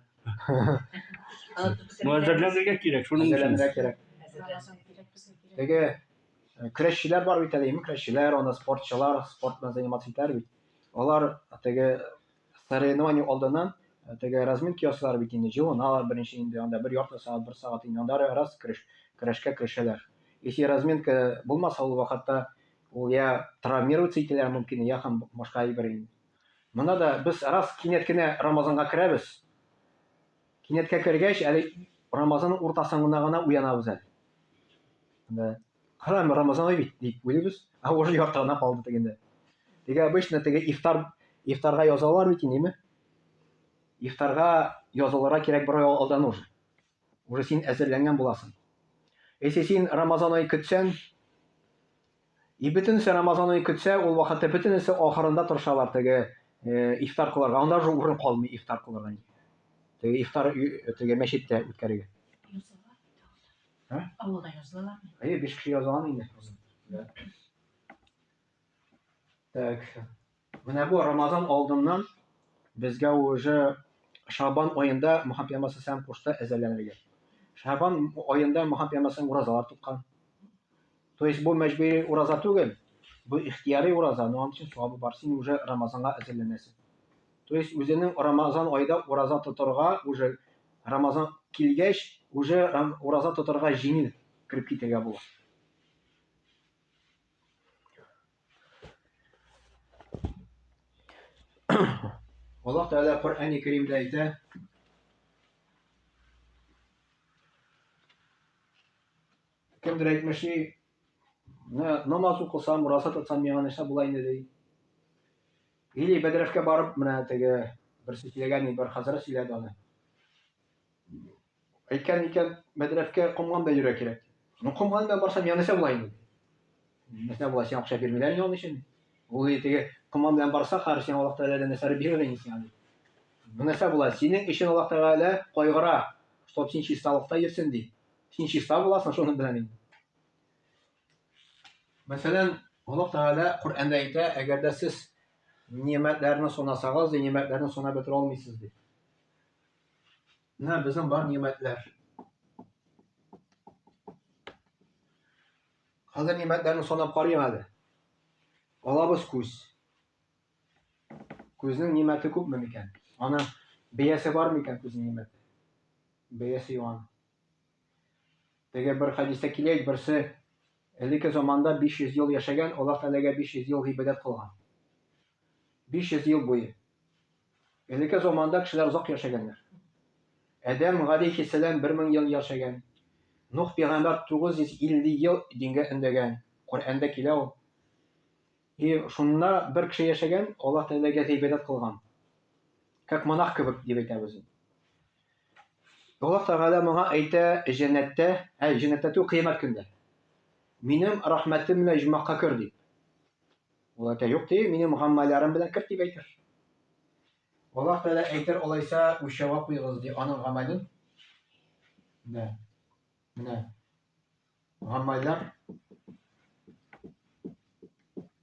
A: Әзерләнергә кирәк, шуның өчен.
C: Кирәк. Теге көрәшчеләр бар бит әле, көрәшчеләр, аны спортчылар, спорт белән заниматься итәләр бит. Алар теге соревнование алдыннан теге разминка ясыйлар бит инде, җыуналар беренче инде, анда бер ярты сәгать, бер сәгать инде, анда раз көрәшкә керешәләр. Если разминка булмаса, ул вакытта ул я травмироваться итәләр мөмкин, я һәм башка әйбер инде. Монда да без раз кинәт кенә Рамазанга керәбез, Кинәткә кергәч, әле Рамазанның уртасында гына уянабыз әле. Һәм Рамазан ай бит дип уйлыйбыз, ә уже яртыгына калды дигәндә. Теге обычно теге ифтарга язалар бит инеме? Ифтарга язылырга кирәк бер ай алдан уже. Уже син әзерләнгән буласың. Если син Рамазан ай көтсәң, бөтенесе Рамазан ай көтсә, ул вакытта бөтенесе ахырында торшалар теге ифтар кылырга. Анда уже урын калмый ифтар кылырга. Теге ифтар теге мәчеттә үткәрергә.
D: Авылда язылалар.
C: 5 кеше язган инде. Так. Менә бу Рамазан алдыннан безгә уже Шабан аенда Мөхәммәд пәйгамбәр сәлләм кушты әзерләнергә. Шабан аенда Мөхәммәд пәйгамбәр уразалар тоткан. То есть бу мәҗбүри ураза түгел. Бу ихтияри ураза. Аның өчен савабы бар. Син уже Рамазанга әзерләнәсең. То есть үзенең Рамазан айда ураза тотарга уже Рамазан килгәч уже ураза тотарга җиңел кирип китәргә була. Аллаһ Тәгалә Коръән-и Кәримдә әйтә: Кемдер әйтмеши, намаз укысам, ураза тотсам миңа нәрсә була инде ди. Или Бәдрәфкә барып, менә теге бер сөйләгән бер хәзрәт сөйләде аны. Әйткән икән, Бәдрәфкә комган да йөрә кирәк. Комган да барсам миңа нәрсә була инде. Нәрсә була, син акча бирмиләр инде аның өчен. Ул теге комган белән барса, һәр син Аллаһ Тәгаләдән нәрсә бирер инде син. Бу нәрсә була, синең өчен Аллаһ Тәгалә кайгыра, чтоб син чисталыкта йөрсен ди. Син чиста буласың шуның белән инде. Мәсәлән, Аллаһ Тәгалә Коръәндә әйтә, әгәр дә сез нимәтләрне санасагыз, нимәтләрне санап бетерә алмыйсыз ди. Менә безнең бар нимәтләр. Хәзер нимәтләрне санап карыйм әле. Алабыз күз. Күзнең нимәте күпме микән? Аны бәясе бар микән күзнең нимәте? Бәясе юан. Теге бер хәдистә килә, берсе элекке заманда 500 ел яшәгән, Аллаһ Тәгаләгә 500 ел гыйбадәт кылган. 500 ел буе. Элекке заманда кешеләр озак яшәгәннәр. Адәм галәйһиссәлам 1000 ел яшәгән. Нух пәйгамбәр 950 ел дингә өндәгән. Коръәндә килә ул. Шунда бер кеше яшәгән, Аллаһ Тәгаләгә гыйбадәт кылган. Как монах кебек дип әйтәбез. Аллаһ Тәгалә моңа әйтә җәннәттә, җәннәттә түгел кыямәт көндә. Минем рәхмәтем белән җумакка кер дип. Ул әйтә, юк ди, минем гамәлләрем белән кер дип әйтер. Аллаһ Тәгалә әйтер, алайса үлчәүгә куйгыз ди аның гамәлен. Менә гамәлләр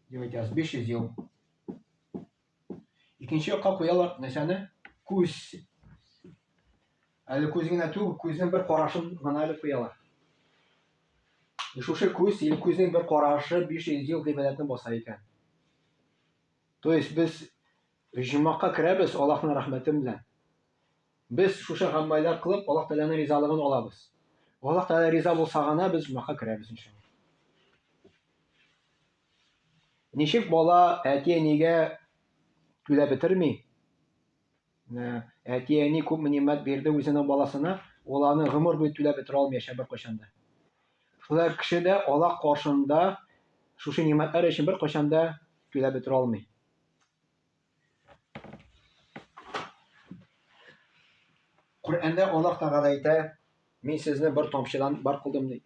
C: дип әйтәбез 500 ел. Икенче якка куялар нәрсәне? Күз. Әле күз генә түгел, күзнең бер карашын гына әле куялар. Шушы күз, или күзнең бер карашы 500 ел гыйбадәтне баса икән. То есть без җумакка керәбез Аллаһның рәхмәте белән. Без шушы гамәлләр кылып, Аллаһ Тәгаләнең ризалыгын алабыз. Аллаһ Тәгалә риза булса гына без җумакка керәбез иншалла. Ничек бала әти-әнигә түләп бетерми? Әти-әни күп нимәт бирде үзенең баласына, ул аны гомер буе түләп бетерә алмаячак бер кайчанда. Шулай кеше дә Аллаһ каршында шушы нимәтләр өчен бер кайчанда түләп бетерә алмый. Коръәндә Аллаһ Тәгалә әйтә, мин сезне бер тамчыдан бар кылдым ди.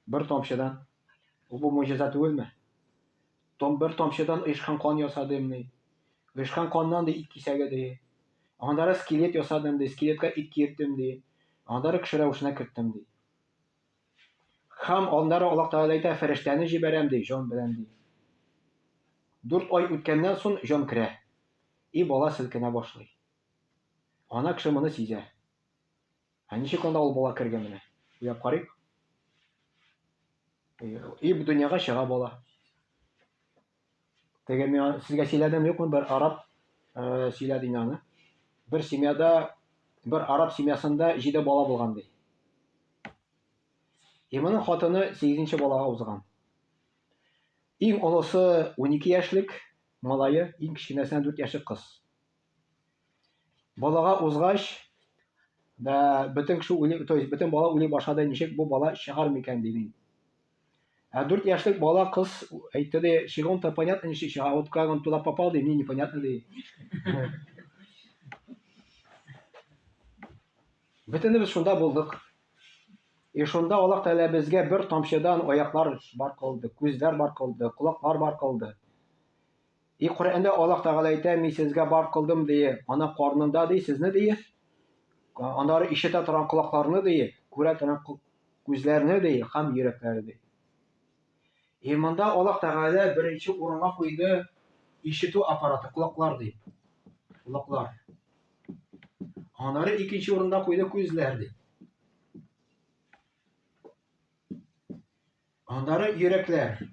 C: Бер тамчыдан. Бу муҗиза түгелме? Бер тамчыдан ишкан кан ясадым ди. Ишкан каннан ди ит кисәге ди. Андары скелет ясадым ди, скелетка ит кирттем ди. Андары кеше рәвешенә керттем ди. Һәм андары Аллаһ Тәгалә әйтә, фәрештәне җибәрәм ди, җан белән ди. 4 ай үткәннән соң җан керә. Бала селкенә башлый. Ана кеше моны сизә. Ничек анда ул бала кергән менә? Уйлап карыйк. Бу дөньяга чыга бала. Теге мен сезгә сөйләдем юкмы, бер араб сөйләде инде аны. Бер семьяда, бер араб семьясында 7 бала булган ди. Моның хатыны 8нче балага узган. Иң олысы 12 яшьлек малае, иң кечкенәсенә 4 яшьлек кыз. Балага узгач, да бөтен кеше уйлый, то есть бөтен бала уйлый башлады, ничек бу бала чыгар микән ди. 4 яшьлек бала кыз әйтте ди, чыгуын-то понятно, ничек чыга, вот как он туда попал, ди, мне непонятно ди. Бөтенебез шунда булдык. И шунда Аллаһ Тәгалә безгә бер тамчыдан аяклар бар кылды, күзләр бар кылды, колаклар бар кылды. И Коръәндә Аллаһ Тәгалә әйтә, мин сезгә бар кылдым ди, ана карнында ди, сезне ди. Аннары ишетә торган колакларны ди, күрә торган күзләрне ди, һәм йөрәкләрне ди. И монда Аллаһ Тәгалә беренче урынга куйды ишетү аппараты, колаклар ди. Колаклар. Аннары икенче урында куйды күзләр ди. Аннары йөрәкләр.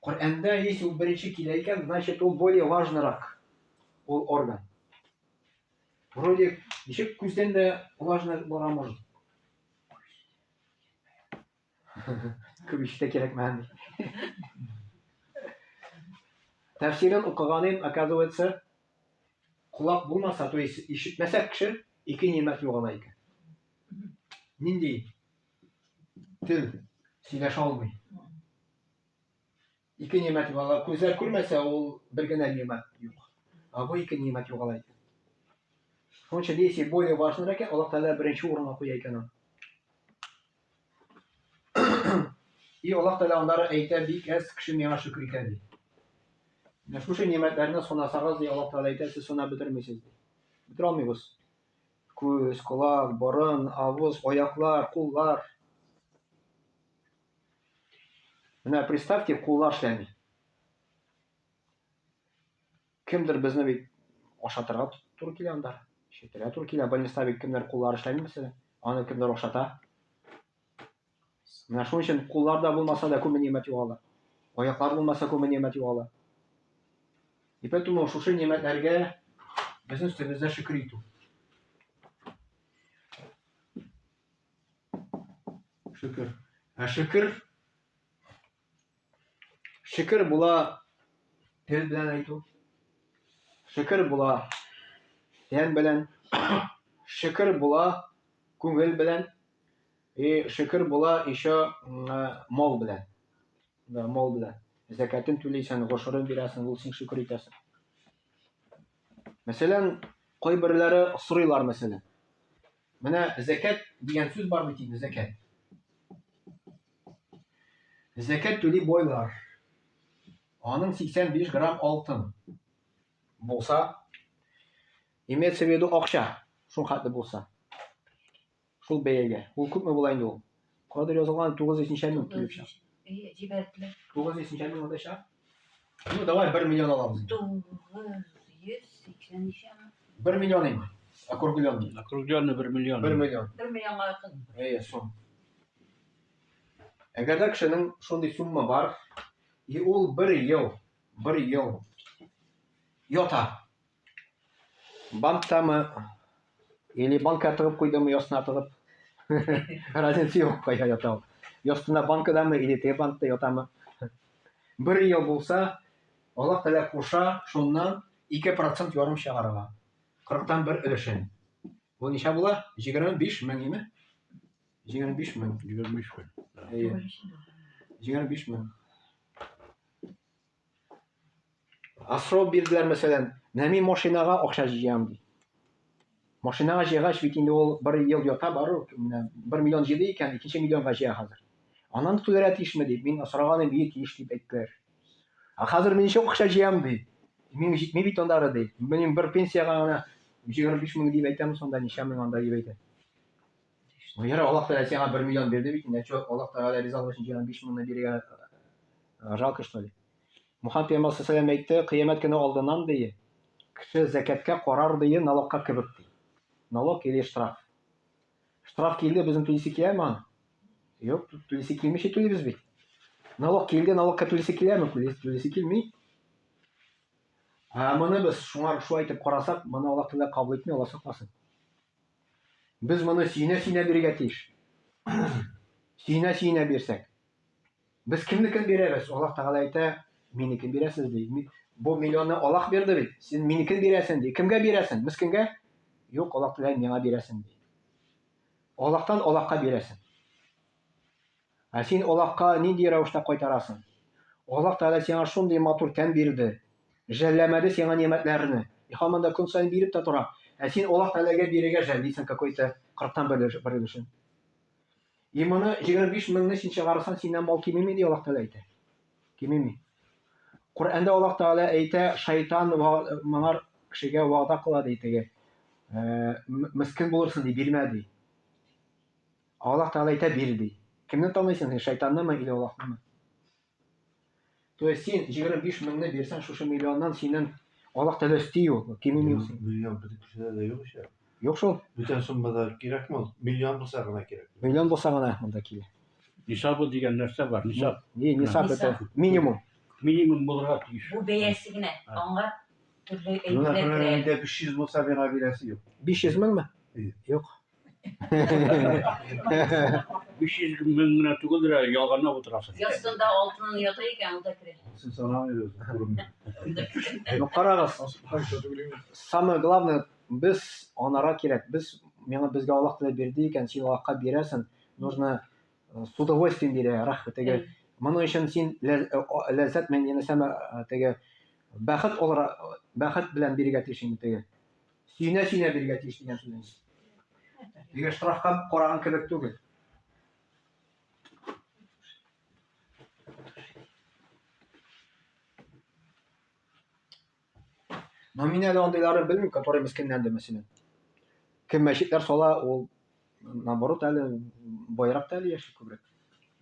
C: Коръәндә если ул беренче килә икән, значит ул более важнырак. Ул орган. Вроде ничек күздән дә важно була может. Күп ишетә кирәкмәгән. Тәфсирен укыганым, оказывается, кулак булмаса, то есть ишетмәсә кеше ике нимәт югала икән. Нинди? Тел сөйләшә алмый. Ике нимәт югала. Күзләр күрмәсә, ул бер генә нимәт юк. А бу ике нимәт югала икән. Шуның өчен если более важнырак икән, Аллаһ Тәгалә беренче урынга куя икән. И Аллаһ Тәгалә аннары әйтә, бик әз кеше миңа шөкер итә ди. Шушы нимәтләрне санасагыз, ди Аллаһ Тәгалә әйтә, сез сана бетермисез ди. Бетерә алмыйбыз. Күз, колак, борын, авыз, аяклар, куллар. Менә представьте, куллар эшләми. Кемдер безне бит ашатырга туры килә анда. Шетергә туры килә, больниста бит кемдер куллар эшләми мәсәлән. Аны кемдер ашата. Менә шуның өчен кулларда булмаса да күп нимәт югала. Аяклар булмаса күп нимәт югала. И поэтому шушы нимәтләргә безнең өстебездә шөкер итү. Şükür. Şükür була тел белән әйтү. Шөкер була тән белән. Шөкер була күңел белән. И шөкер була еще мал белән. Да, мал белән. Закатын түләйсәң, гошырын бирәсең, ул син шөкер итәсең. Мәсәлән, кайберләре сорыйлар мәсәлән. Менә закат дигән сүз бар бит инде, закат. Закат түли бойлар. Аның 85 грамм алтын булса, имеется в виду акча, шул хәтле булса. Шул бәягә. Ул күпме була инде ул? Кадәр язылган 900 мең килеп чыга. 900 мең булачак. Ну давай 1 миллион алабыз.
D: 980
C: 1 миллион инде. Округленный.
A: Округленный 1 миллион.
C: 1 миллион.
D: 1 миллионга якын.
C: Сум. Әгәр дә кешенең шундый сумма бар, и ул 1 ел ята. Банктамы или банкка тыгып куйдымы, ясына тыгып. Разница юк, кая ята. Ясына банкадамы или те банкта ятамы. 1 ел булса, Аллаһ Тәгалә куша, шуннан 2% ярым чыгарга. 40тан 1 өлешен. Бу ничә була? 25 мең име? 25 мең.
A: 25 мең.
C: 25 мең. Асрау бирделәр мәсәлән, менә мин машинага акча җыям ди. Машинага җыйгач бит инде ул 1 ел ята бару, менә 1 миллион җыйды икән, 2 миллионга җыя хәзер. Аннан түләргә тиешме ди, мин асраганым бик тиеш дип әйттеләр. Хәзер мин ничә акча җыям ди. Мин җитми бит андары ди. Минем бер пенсияга гына 25 мең дип әйтәм, сонда ничә мең анда дип әйтә. Яра Аллаһ Тәгалә сиңа 1 миллион бирде бит, нәчә Аллаһ Тәгалә риза булсын 25 меңне бирергә жалко что ли. Мухаммад Пәйгамбәр саллаллаху алейһи ва саллям әйтте, кыямәт көне алдыннан ди, кеше закатка карар ди, налогка кебек ди. Налог или штраф. Штраф килде, безнең түлисе киләме? Юк, түлисе килмичә түлибез бит. Налог килде, налогка түлисе киләме? Түлисе килми. Моны без шуңар шу әйтеп карасак, моны Аллаһ Тәгалә кабул итми, Аллаһ сакласын. Biz bunu sine birge tiş. Sine birsek. Biz kimlikin bireriz? Allah Teala ayta, minikin biresiz değil. Бу миллионны Аллаһ бирде бит. Син минекен бирәсең ди. Кемгә бирәсең? Мискенгә? Юк, Аллаһ теләй миңа бирәсең ди. Аллаһтан Аллаһка бирәсең. Ә син Аллаһка нинди рәвештә кайтарасың? Аллаһ Тәгалә сиңа шундый матур тән бирде. Жәлләмәде сиңа нимәтләрне. Һаман да көн сайын биреп тә тора. Ә син Аллаһ Тәгаләгә бирергә жәллисең какой-то 40-тан бер өлешен. И моны 25 меңне син чыгарсаң, синнән мал кимеми ди Аллаһ Тәгалә әйтә. Кимеми. Коръәндә Аллаһ Тәгалә әйтә, шайтан моңар кешегә вәгъдә кыла ди теге. Мискин булырсың ди, бирмә ди. Аллаһ Тәгалә әйтә, бир ди. Кемне таныйсың, шайтаннымы или Аллаһнымы? То есть син 25 меңне бирсәң, шушы миллионнан синең Аллаһ Тәгалә өсти ул, кимеми ул.
B: Миллион бер кешедә дә юк ич.
C: Юк шул.
B: Бүтән суммада кирәкме ул? Миллион булса гына кирәк.
C: Миллион булса гына монда килә.
A: Нисабы дигән нәрсә бар. Нисаб.
C: Нисап это минимум.
A: Минимум булырга тиеш.
D: Bu бәясе генә. Аңа төрле
B: Менә
D: әйтүләр
B: инде 500 булса гына бирәсе юк.
C: 500 меңме? Юк.
A: 500 мең генә түгелдер, ялганлап утырасың.
D: Ястында алтынын ята икән, ул да керә.
B: Син санамыйсың.
C: Ну карагыз. Самое главное, без анара кирәк. Миңа безгә Аллаһ Тәгалә бирде икән, син Аллаһка бирәсең. Нужно с удовольствием бирә, рәхмәт теге. Моның өчен син ләззәт мен янәсәмә теге бәхет олара, бәхет белән бирергә тиеш теге. Сине бирергә тиеш дигән сүз. Диге штрафка караган кебек түгел. Но мин әле андыйларын белмим, который мискиннән дә мәсәлән. Кем мәчетләр сала, ул наоборот әле байрак та әле яши күбрәк.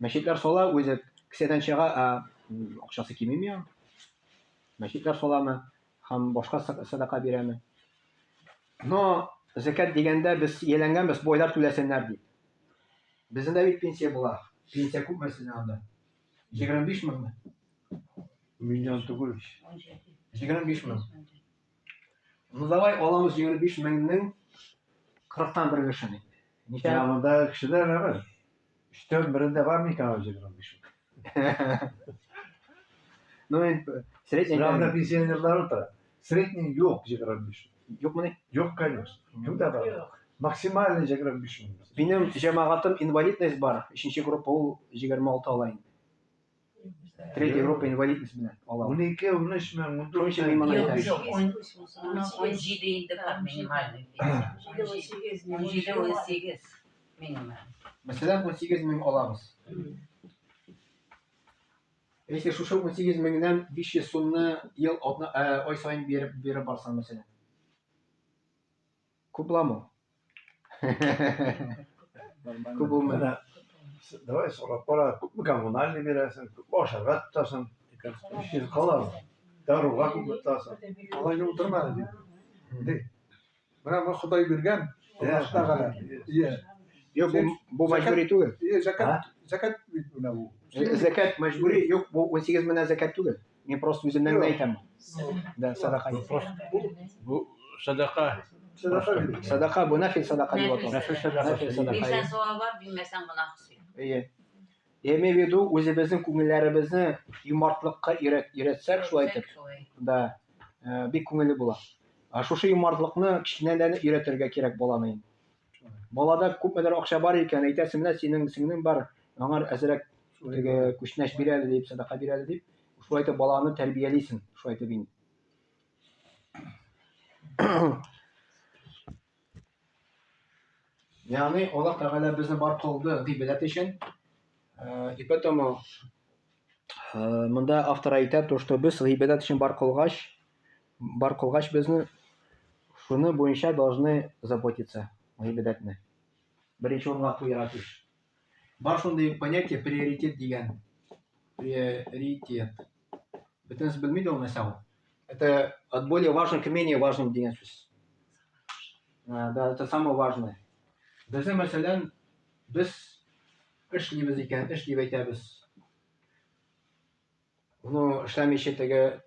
C: Мәчетләр сала, үзе кесәдән чыга, акчасы кимеми ягы. Мәчетләр саламы, һәм башка садака бирәме. Но закат дигәндә без яләнгәнбез, бойлар түләсеннәр ди. Безнең дә бит пенсия була. Пенсия күп мәсәлән анда. 25 меңме?
B: Миллион түгел.
C: 25 мең. Ну давай аламыз 25 меңнең 40-тан бер өлешен. Ничә?
B: Янында кешеләр бар. 3-тән берендә бар микән 25 мең?
C: Ну средний
B: Янында пенсионерлар утыра. Средний юк 25 мең.
C: юкмы?
B: Юк, конечно. Кемдә бар? Максимальный 25 мең.
C: Минем җәмәгатым инвалидность бар. 3нче группа ул 26 ала инде. 3 группа инвалидность белән ала.
B: 12-13 мең, 14
C: мең
B: мең.
C: Yok,
D: 17 инде бар минимальный. 17-18 минимум.
C: Мәсәлән, 18 мең алабыз. Если шушы 18 меңнән 500 сумны ел ай сайын биреп барсаң мәсәлән. Күп буламы? Күп булмый.
B: Давай сорап кара, күпме коммунальный бирәсең, күпме ашарга тотасың. Ишел калар. Даруга күпме тотасың.
E: Алай утырмады ди. Менә бу Ходай биргән. Аллаһта гына.
C: Юк, бу мәҗбүри түгел.
E: Закат бит менә бу.
C: Закат мәҗбүри, юк, бу 18 меңнән закат түгел. Мин просто үземнән генә әйтәм. Да, садака.
A: Бу садака.
C: Садака бу нафил садака дип аталат.
A: Нафил садака.
D: Билсән сава бар, билмәсәң гына хысы.
C: Әйе. Имею в виду, үзебезнең күңелләребезне юмартлыкка өйрәтсәк, шулай итеп, да, бик күңелле була. Шушы юмартлыкны киченәдән өйрәтергә кирәк баланы. Балада күпмедер акча бар икән, әйтәсең менә синең сеңнең бар, аңар әзрәк теге күчнәш бирәле дип, садака бирәле дип, шулай итеп баланы тәрбиялисең, шулай итеп инде. Yani Allah Teala bizni бар кылды гыйбадат өчен. И поэтому монда автор әйтә, то что без гыйбадат өчен бар кылгач безне шуны буенча должны заботиться гыйбадатны. Беренче урынга куярга тиеш. Бар шундый понятие приоритет дигән. Приоритет. Бөтенс белмәде ул мәсәл. Это от более важных к менее важным дигән сүз. Да, это самое важное. Безнең мәсәлән, без эшлибез икән, эшлиб әйтәбез. Ну, эшләмичә теге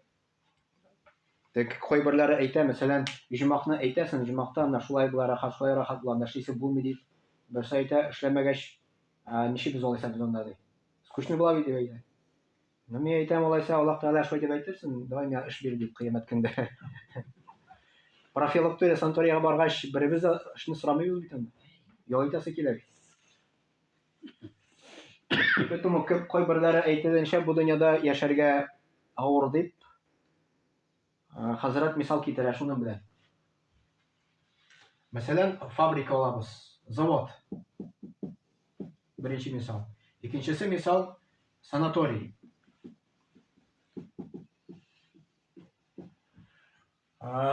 C: кайберләре әйтә, мәсәлән, җимакны әйтәсең, җимакта ана шулай була рахат, шулай рахат була, эшлисе булмый дип. Берсе әйтә, эшләмәгәч, ничек без алайса без анда ди. Скучно була бит дип әйтә. Мен әйтәм алайса, Аллаһ Тәгалә шулай дип әйтерсең, давай миңа эш бир дип кыямәт көндә. Профилактория санаторийга баргач, беребез дә эшне сорамыйбыз бит инде. Ял итәсе килә бит. Поэтому кайберләре әйтелгәнчә бу дөньяда яшәргә авыр дип, Хәзрәт мисал китерә шуның белән. Мәсәлән, фабрика алабыз, завод. Беренче мисал. Икенчесе мисал санаторий.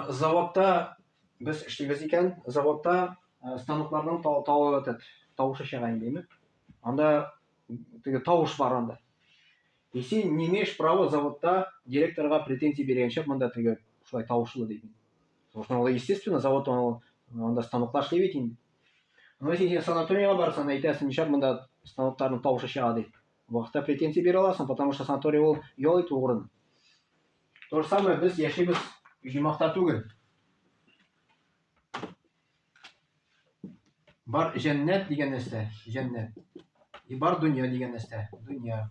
C: Заводта без эшлибез икән, заводта станокларның тавышы чыга инде. Анда теге тавыш бар анда. И син не имеешь права заводта директорга претензия биргәнчә монда теге шулай тавышлы дип. Потому что естественно завод анда станоклар эшли бит инде. Но син санаторийга барсаң, әйтәсең, ничек монда станокларның тавышы чыга дип. Вакытта претензия бирә аласың, потому что санаторий ул ял итү урын. То же самое без яшибез җимакта түгел. Бар җәннәт дигән нәрсә, җәннәт. И бар дөнья дигән нәрсә, дөнья.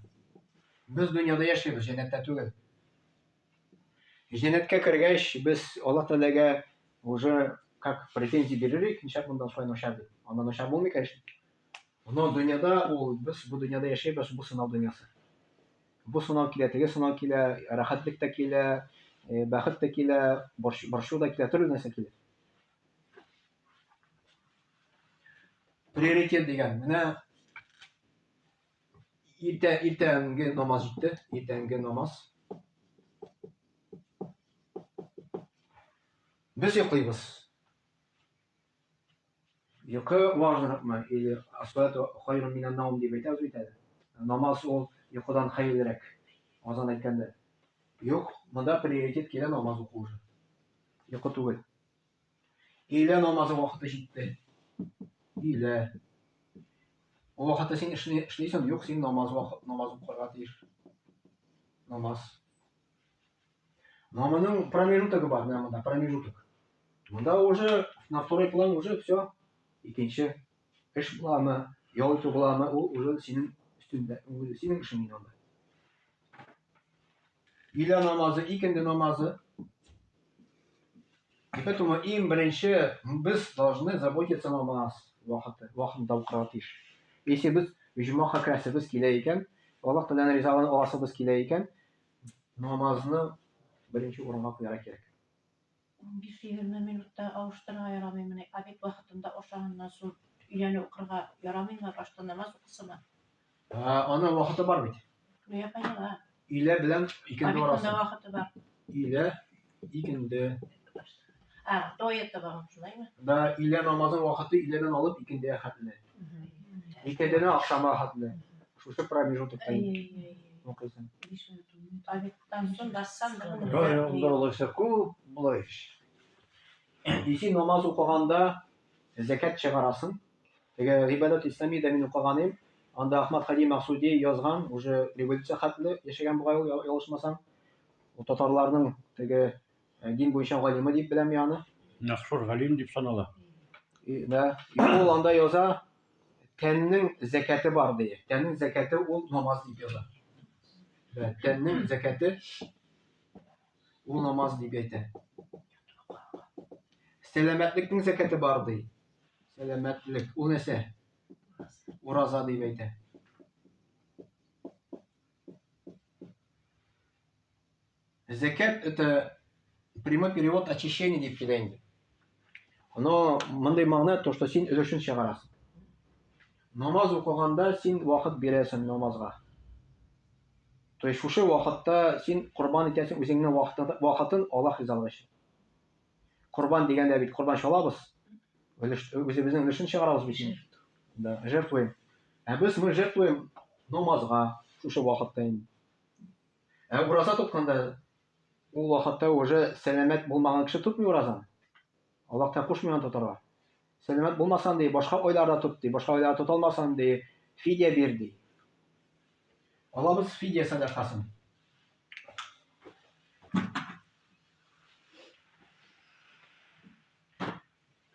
C: Без дөньяда яшибез, җәннәттә түгел. Җәннәткә кергәч, без Аллаһ Тәгаләгә уже как претензия бирерик, ничек монда шулай начар дип. Анда начар булмый, конечно. Но дөньяда ул без бу дөньяда яшибез, бу сынау дөньясы. Бу сынау килә, теге сынау килә, рәхәтлек тә килә, бәхет тә килә, борчу да килә, төрле нәрсә килә. Приоритет дигән, менә иртәнге намаз җитте, иртәнге намаз. Без йоклыйбыз. Йокы важныракмы? Или as-salatu khayrun minan nawm дип әйтәбез бит әле. Намаз ул йокыдан хәерлерәк. Азан әйткәндә. Юк, монда приоритет килә намаз уку уже. Йокы түгел. Илә намазы вакыты җитте. Илә. Ул вакытта син эшлисең, юк, син намаз укырга тиеш. Намаз. Но моның промежутогы бар, менә монда промежуток. Монда уже на второй план уже все. Икенче эш буламы, ял итү буламы, ул уже синең өстендә, ул синең эшең инде анда. Илә намазы, икенде намазы. Поэтому им беренче без должны заботиться намаз вакытында укырга тиеш. Если без җомага керәсебез килә икән, Аллаһ Тәгаләнең ризалыгын аласыбыз килә икән, намазны беренче урынга куярга кирәк.
F: 15-20 минутта ауыштырырга ярамыймы? Обед вакытында ошаганнан соң өйләнеп укырга ярамыймы? Башта намаз укысымы?
C: Аны вакыты бар бит.
F: Я поняла.
C: Илә белән икенде
F: Обедда
C: арасы.
F: вакыты бар.
C: Илә, икенде.
F: Тоятта бар шулаймы?
C: Да, илә намазын вакыты иләдән алып икендегә хәтле. Икендене ахшамга хәтле. Шушы промежутокта укыйсың.
F: Обедтан соң бассам да.
B: Онда алайса күп булай.
C: И син намаз укыганда закат чыгарасың. Теге Гибадат ислами да мин укыганым. Анда Ахмад Хади Максуди язган, уже революция хәтле яшәгән бугай ул ялышмасам. Ул татарларның теге дин буенча галиме дип беләм яны.
A: Мәшһүр галим дип санала.
C: Да, ул анда яза, тәннең закаты бар ди. Тәннең закаты ул намаз дип яза. Да, тәннең закаты ул намаз дип әйтә. Сәламәтлекнең закаты бар ди. Сәламәтлек ул нәрсә? Ураза дип әйтә. Закат это прямой перевод очищение дип килә инде. Но мондай мәгънә то, что син өлешен чыгарасың. Намаз укыганда син вакыт бирәсең намазга. То есть шушы вакытта син курбан итәсең үзеңнең вакытын Аллаһ ризалыгы өчен. Курбан дигәндә бит курбан чалабыз. Үзебезнең өлешен чыгарабыз бит. Да, жертвуем. Без мы жертвуем намазга шушы вакытта инде. Ураза тотканда ул вакытта уже сәламәт булмаган кеше тотмый уразаны. Аллаһ та кушмый тотарга. Сәламәт булмасаң ди, башка айларда тот ди, башка айларда тота алмасаң ди, фидия бир ди. Алабыз фидия садакасын.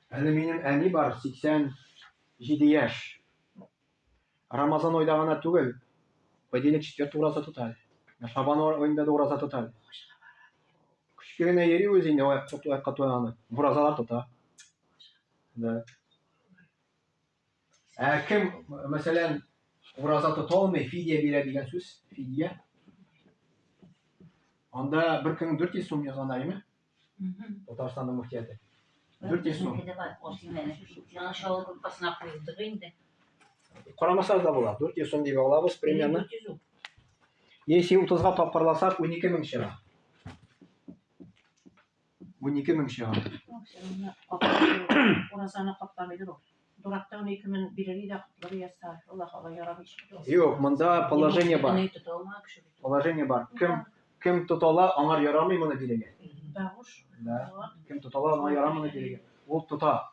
C: Әле минем әни бар 87 яшь. Рамазан айда гына түгел, понедельник, четверг ураза тота. Шабан ayında da ураза tutar. Küçüklerine yeri özünde o katlananı. Urazalar tutar. Да. Kim mesela urazа tutulmay fidye bire diyen söz. Fidye. Onda bir gün 400 so'm yazanayım. Tatarstan'ın muhtiyatı. 400 so'm.
D: Bizimki de var. O simeni. Yana şalı grupasına koyduk indi.
C: Qaramasa da болады. 400 so'm deb olamiz примерно.
D: 400 ул.
C: Если 30-га тапкырласак 12 мең чыга. 12 мең чыга.
F: Urazana kaptanıdır o. Durakta 12.000 bireri de kutları yazar. Allah'a yaramış.
C: Yok, монда положение бар.
D: Ne tutulmak şu.
C: Положение бар. Kim tutala аңар ярамый моны дилеге.
F: Bağış.
C: Да. Kim tutala аңар ярамый моны дилеге. Ул тута.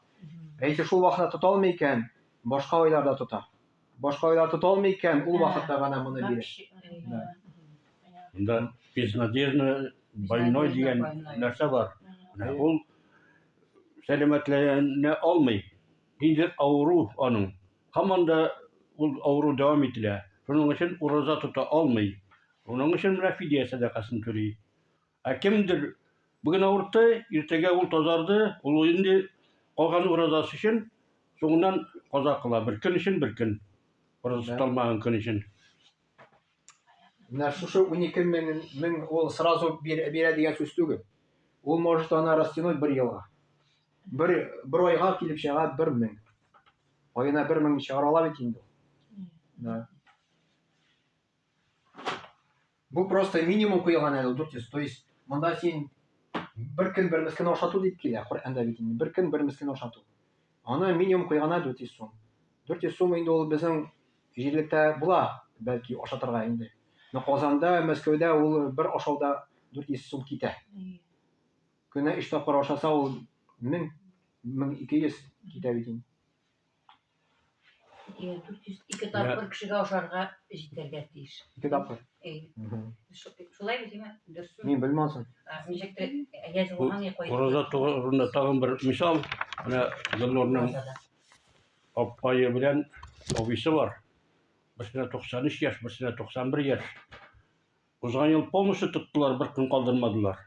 C: Әйтсе шул вакытта тута алмый икән, башка айларда тута. Башка айлар тута алмый икән, ул вакытта гына моны бирә.
A: Bunda безнадежно больной деген нәрсе бар. Ул сәламәтләнә алмый. Инде ауру аның. Һаманда ул ауру дәвам ителә. Шуның өчен ураза тота алмый. Шуның өчен менә фидия садакасын түли. Кемдер бүген авыртты, иртәгә ул тазарды, ул инде калган уразасы өчен соңыннан каза кыла. Бер көн өчен бер көн. Ураза тоталмаган көн өчен.
C: Менә шушы 12 мең ул сразу бирә дигән сүз түгел. Ул может аны растянуть 1 елга. Бер айга килеп чыга 1 мең. Айына 1 мең чыгара ала бит инде. Да. Бу просто минимум куелган әле 400. То есть монда син бер көн бер мискин ашату дип килә. Коръәндә бит инде. Бер көн бер мискин ашату. Аны минимум куйган 400 сум. 400 сум инде ул безнең җирлектә була, бәлки ашатырга инде. Но Казанда, Мәскәүдә ул бер ашауда 400 сум китә. Көне 3 тапкыр ашаса ул 1200 китә бит инде.
D: 402 тапкыр кешегә ашарга җитәргә тиеш.
C: 2 тапкыр.
D: Шулай битме? Дөресме?
C: Мин белмәсен.
D: Ничектер язылган я куйдым.
A: Ураза турында тагын бер мисал. Менә Гөлнурның апайы белән абыйсы бар. Берсенә 93 яшь, берсенә 91 яшь. Узган ел полностью тоттылар, бер көн калдырмадылар.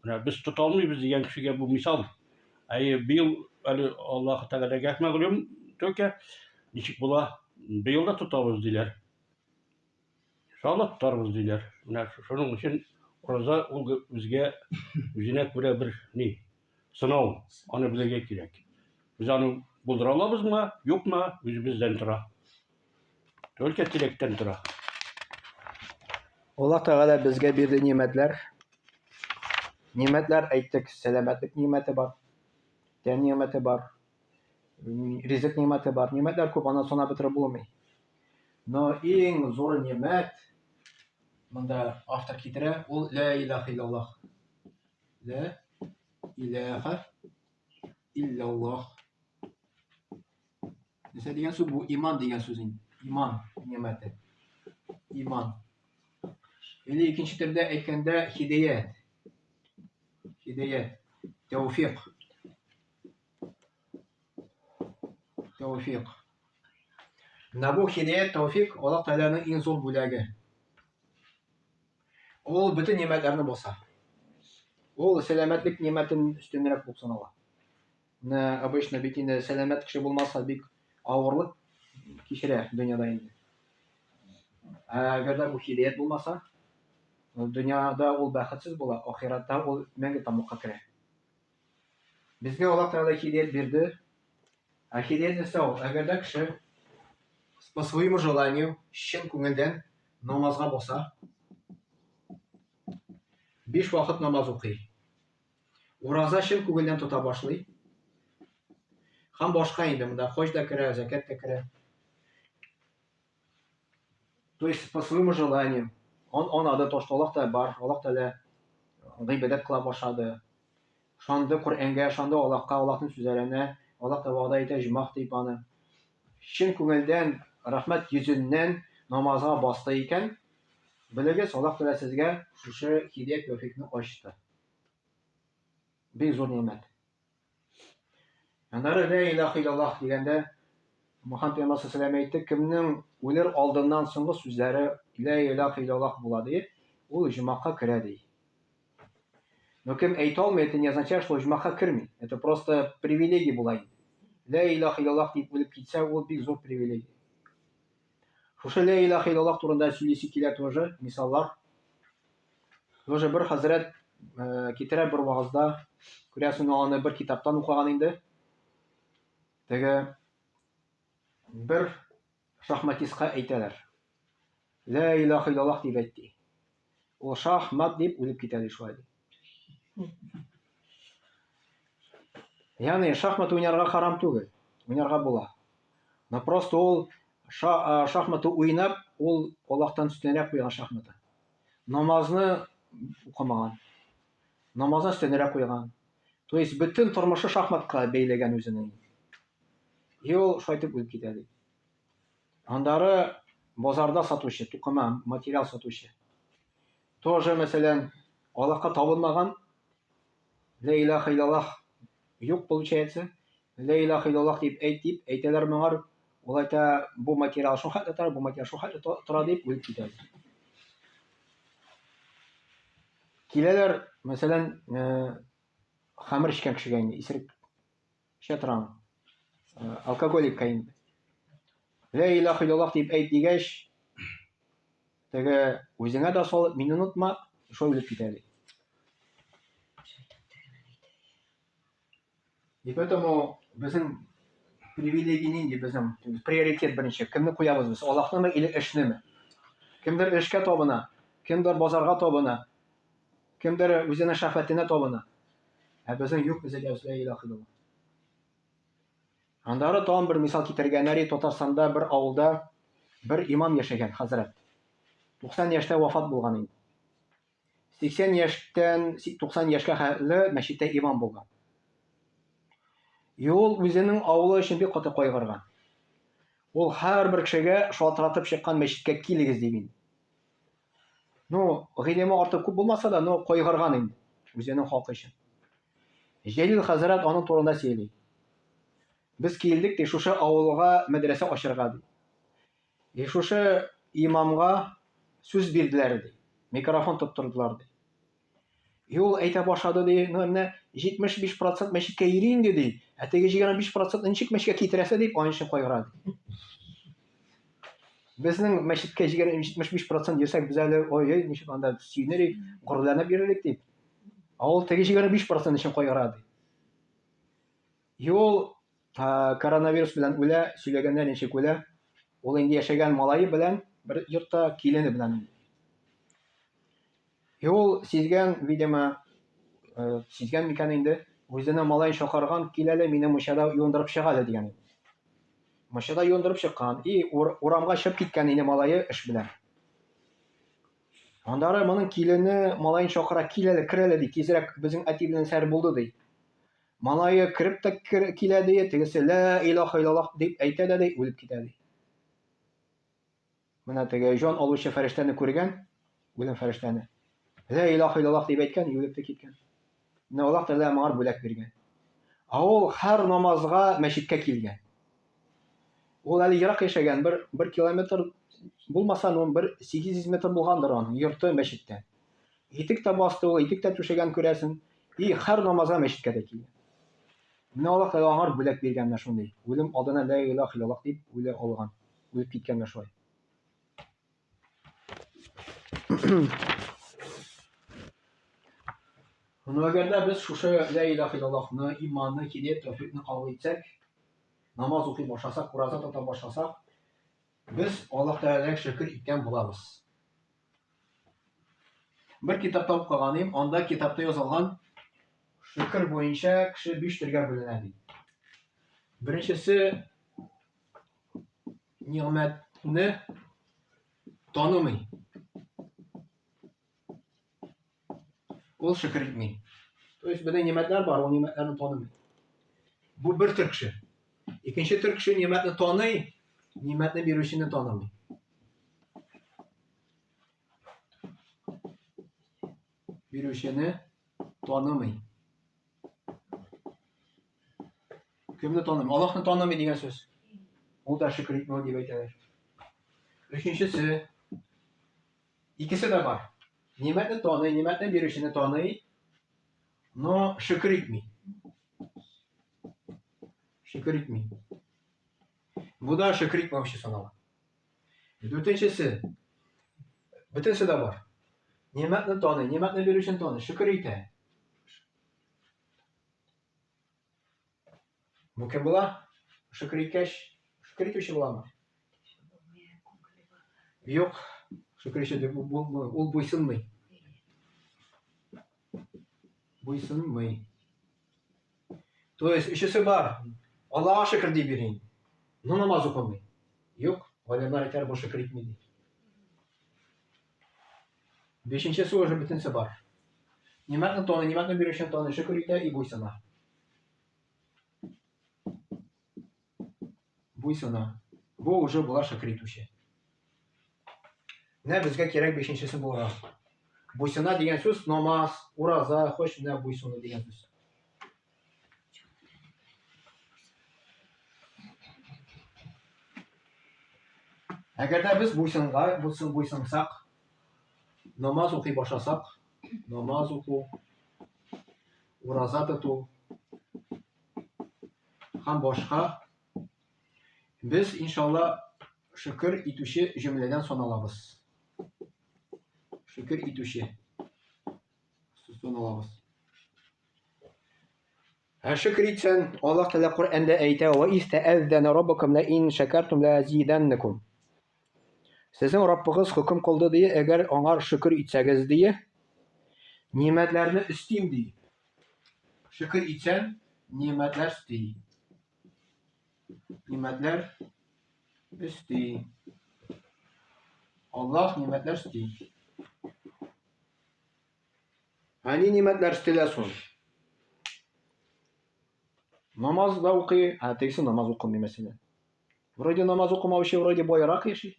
A: Менә без тота алмыйбыз дигән кешегә бу мисал. Быел әле Аллаһ Тәгаләгә мәгълүм төкә ничек була? Быел да тотабыз диләр. Иншалла тотарбыз диләр. Менә шуның өчен ураза ул үзгә үзенә күрә бер сынау. Аны белергә кирәк. Без аны булдыра алабызмы, юкмы, үзебездән тора. Только теләктән тора.
C: Аллаһ Тәгалә безгә бирде нимәтләр. Нимәтләр әйттек, сәламәтлек нимәте бар. Тән нимәте бар. Ризык нимәте бар. Нимәтләр күп, аны санап бетереп булмый. Но иң зур нимәт монда автор китерә, ул ла илаха иллаллах. Ла илаха иллаллах. Нәрсә дигән сүз бу? Иман дигән сүз инде. Иман нимәте. Иман. Или икенче төрдә әйткәндә хидаят. Хидаят. Тәүфиq. Тәүфиq. Менә бу хидаят, тәүфиq Аллаһ Тәгаләнең иң зур бүләге. Ул бөтен нимәтләрне баса. Ул сәламәтлек нимәтен өстенрәк булып санала. Менә обычно бит инде сәламәт кеше булмаса бик авырлык кичерә дөньяда инде. Әгәр дә бу хидаят булмаса, дөньяда ул бәхетсез була, ахиратта ул мәңге тамакка керә. Безгә Аллаһ Тәгалә хидаят бирде. Хидаят нәрсә ул? Әгәр дә кеше по своему желанию, чын күңелдән намазга баса, 5 вакыт намаз укый. Ураза чын күңелдән тота башлый. Һәм башка инде монда хаҗ да керә, закат да керә. То есть по своему желанию. Он ада то, что Аллаһ Тәгалә бар, Аллаһ Тәгалә гыйбадәт кыла башлады. Шанды Коръәнгә, шанды Аллаһка, Аллаһның сүзләренә, Аллаһ Тәгалә вәгъдә итә җимах дип аны. Чын күңелдән, рәхмәт йөзеннән намазга басты икән, белегез, Аллаһ Тәгалә сезгә шушы хидаят тәүфикны ачты. Бик зур нимәт. Аннары ла илаха иллаллах дигәндә Мөхәммәд Пәйгамбәр саллаллаһу әйтте, кемнең үлер алдыннан соңгы сүзләре ла илаха иллаллах була ди, ул җмакка керә ди. Но кем әйтә алмый, это не означает, что җмакка керми. Это просто привилегия була инде. Ла илаха иллаллах дип үлеп китсә, ул бик зур привилегия. Шушы ла илаха иллаллах турында сөйлисе килә тоже, мисаллар. Тоже бер хәзрәт китерә бер вагызда, күрәсең, аны бер китаптан укыган инде. Теге бер шахматистка әйтәләр. Ла илаха иллаллах дип әйтте. Ул шахмат дип үлеп китә ди шулай. Ягъни шахмат уйнарга харам түгел, уйнарга була. Но просто ул шахматы уйнап, ул Аллаһтан өстенрәк куйган шахматы. Намазны укымаган. Намазны өстенрәк куйган. То есть бөтен тормышы шахматка бәйләгән үзенең. И ул шайтып үлеп китә ди. Андары базарда сатучы, тукыма, материал сатучы. Тоже, мәсәлән, Аллаһка табынмаган, ла илаха иллаллах юк получается. Ла илаха иллаллах дип әйтәләр моңар. Ул әйтә, бу материал шул хәтле тора, бу материал шул хәтле тора дип үлеп китә. Киләләр, мәсәлән, хамыр эчкән кешегә инде, исерек шатран, алкоголик инде. Ла илаха иллаллах дип әйт дигәч, теге үзеңә дә салып, мине онытма, шул үлеп китә ди. И поэтому безнең привилегия нинди, безнең приоритет беренче, кемне куябыз без, Аллаһнымы или эшнеме? Кемдер эшкә табына, кемдер базарга табына, кемдер үзенең шәһвәтенә табына. Ә безнең юк, безгә ла илаха иллаллах. Андары тагын бер мисал китергәннәр, Татарстанда бер авылда бер имам яшәгән, хәзрәт. 90 яшьтә вафат булган инде. 80 яшьтән 90 яшькә хәтле мәчеттә имам булган. Ул үзенең авылы өчен бик каты кайгырган. Ул һәрбер кешегә шалтыратып чыккан мәчеткә килегез дип инде. Ну, гыйлеме артык күп булмаса да, но кайгырган инде үзенең халкы өчен. Җәлил хәзрәт аның турында сөйли. Без килдек ди шушы авылга мәдрәсә ачырга ди. И шушы имамга сүз бирделәр ди. Микрофон тоттырдылар ди. И ул әйтә башлады ди, ну менә 75% мәчеткә йөри инде ди. Ә теге 25% ничек мәчеткә китерәсе дип аның өчен кайгыра ди. Безнең мәчеткә 75% йөрсәк без әле ой, ничек анда сөйнерик, гурланып йөрерлек дип. Ул теге 25% өчен кайгыра ди. И ул коронавирус белән үлә, сөйләгәндә ничек үлә? Ул инде яшәгән малае белән бер йортта килене белән. И ул сизгән, видимо, сизгән микән инде, үзенең малаен чакырган, киләле мине мунчада юындырып чыга дигән. Мунчада юындырып чыккан, и урамга чыгып киткән инде малае эш белән. Андары моның килене малаен чакыра, киләле, керәле ди, тизрәк безнең әти белән сәр булды ди. Малае кирип тә килә ди, тегесе ла илаха иллаллах дип әйтә дә ди, үлеп китә ди. Менә теге җан алучы фәрештәне күргән, үлем фәрештәне. Ла илаха иллаллах дип әйткән, үлеп тә киткән. Менә Аллаһ Тәгалә моңар бүләк биргән. Ул һәр намазга мәчеткә килгән. Ул әле ерак яшәгән, бер километр булмаса, ну бер 800 метр булгандыр аның йорты мәчеттән. Итек тә басты, ул итек тә түшәгән күрәсең, и һәр намазга мәчеткә дә килгән. Менә Аллаһ Тәгалә моңар бүләк биргән менә шундый. Үлем алдына ла илаха иллаллах дип үлә алган, үлеп киткән менә шулай. Ну, әгәр дә без шушы ла илаха иллаллахны, иманны, кидет, тәүфикны кабул итсәк, намаз укый башласак, ураза тота башласак, без Аллаһ Тәгаләгә шөкер иткән булабыз. Бер китапта укыган, анда китапта язылган шөкер буенча кеше 5 төргә бүленә ди. Беренчесе ниъмәтне танымый. Ул шөкер итми. То есть безнең ниъмәтләр бар, ул ниъмәтләрне танымый. Бу бер төр кеше. Икенче төр кеше ниъмәтне таный, ниъмәтне бирүчене танымый. Бирүчене танымый. Кемне танымый? Аллаһны танымый дигән сүз. Ул да шөкер итмәү дип әйтәләр. Өченчесе, икесе дә бар. Nimetni taный, nimetni berişini taный, но şükür etmey. Şükür etmey. Bu da şükür etmemişi sanala. Dörtüncüsü, bütünsi de var. Nimetni taный, nimetni berişini taный, şükür ete. Bu kim bula? Şükür etkeş, şükür etmişi bulamı? Yok. Şükür etmişi ol buysunmay. Buysunmay. То есть, üçüsü var. Allah'a şükür diye birinin. No namaz okumay. Yok. Alemler yeter bu şükür etmedi. Beşincisi уже bütünse var. Nimetni taný, nimetni berişini taný, şükür ete и buysuna. Buysuna. Bu уже була şükür etmişi. Ne bizge gerek beşincisi bu ara. Buysuna degan söz namaz, uraza, hoş ne buysuna degan söz. Agarda biz buysunsak, namaz o'qiy boshlasak, namaz o'qu, uraza tutu, ham boshqa biz inshaalloh şükür etuvchi jumladan sanalamiz. Şükür etuvchi sanalamiz. Şükür etsen Allah Teala Kur'an'da ayta ve ista'azzana rabbukum la in shakartum la azidannakum. Sizin Rabbiniz hüküm kıldı diye eğer ona şükür etseniz diye nimetlerini isteyim diye. Şükür etsen nimetler isteyim. Nimetler isteyim. Allah nimetler isteyim. Hani nimetler isteyesin? Namaz da okuyor. Teksin namaz okumuyor mesela. Vроде namaz okumamışı vроде boyarak yaşıyor.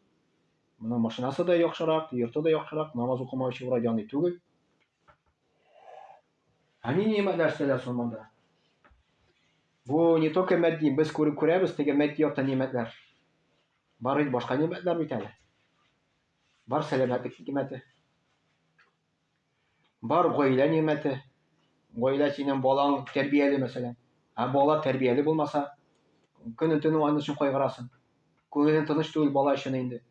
C: Buna maşinası da yaxşırak, yurtu da yaxşırak, namaz okumamışı vроде аны түгел. Hani nimetler isteyesin bunda? Bu не только maddi, biz ko'ramiz tege maddiyatda nimetler. Бар başka nimetler bit әле. Бар selametlik nimeti. Бар гаилә nimeti. Гаилә синең балаң тәрбияле mesela. Bala terbiyeli bulmasa, günün tünü onun için koygarasın. Күңелен тыныч түгел бала өчен инде.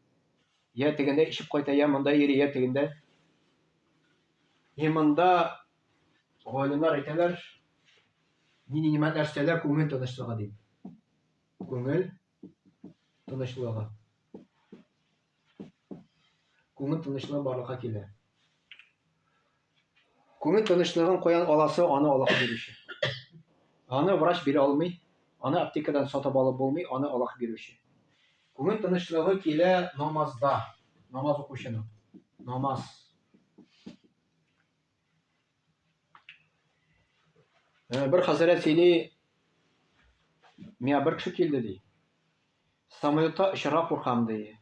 C: Я тегендә ишеп кайта, я монда йөри, я тегендә. Монда галимнар әйтәләр, нинди нимәтләр эшләр күңел тынычлыгы дип. Күңел тынычлыгы. Күңел тынычлыгы барлыкка килә. Күңел тынычлыгын куян аласы аны Аллаһ бирүче. Аны врач бирә алмый, аны аптекадан сатып алып булмый, аны Аллаһ бирүче. Күңел тынычлыгы килә намазда. Намаз укучының. Намаз. Бер хәзрәт сөйли, миңа бер кеше килде ди. Самолетта очарга куркам ди.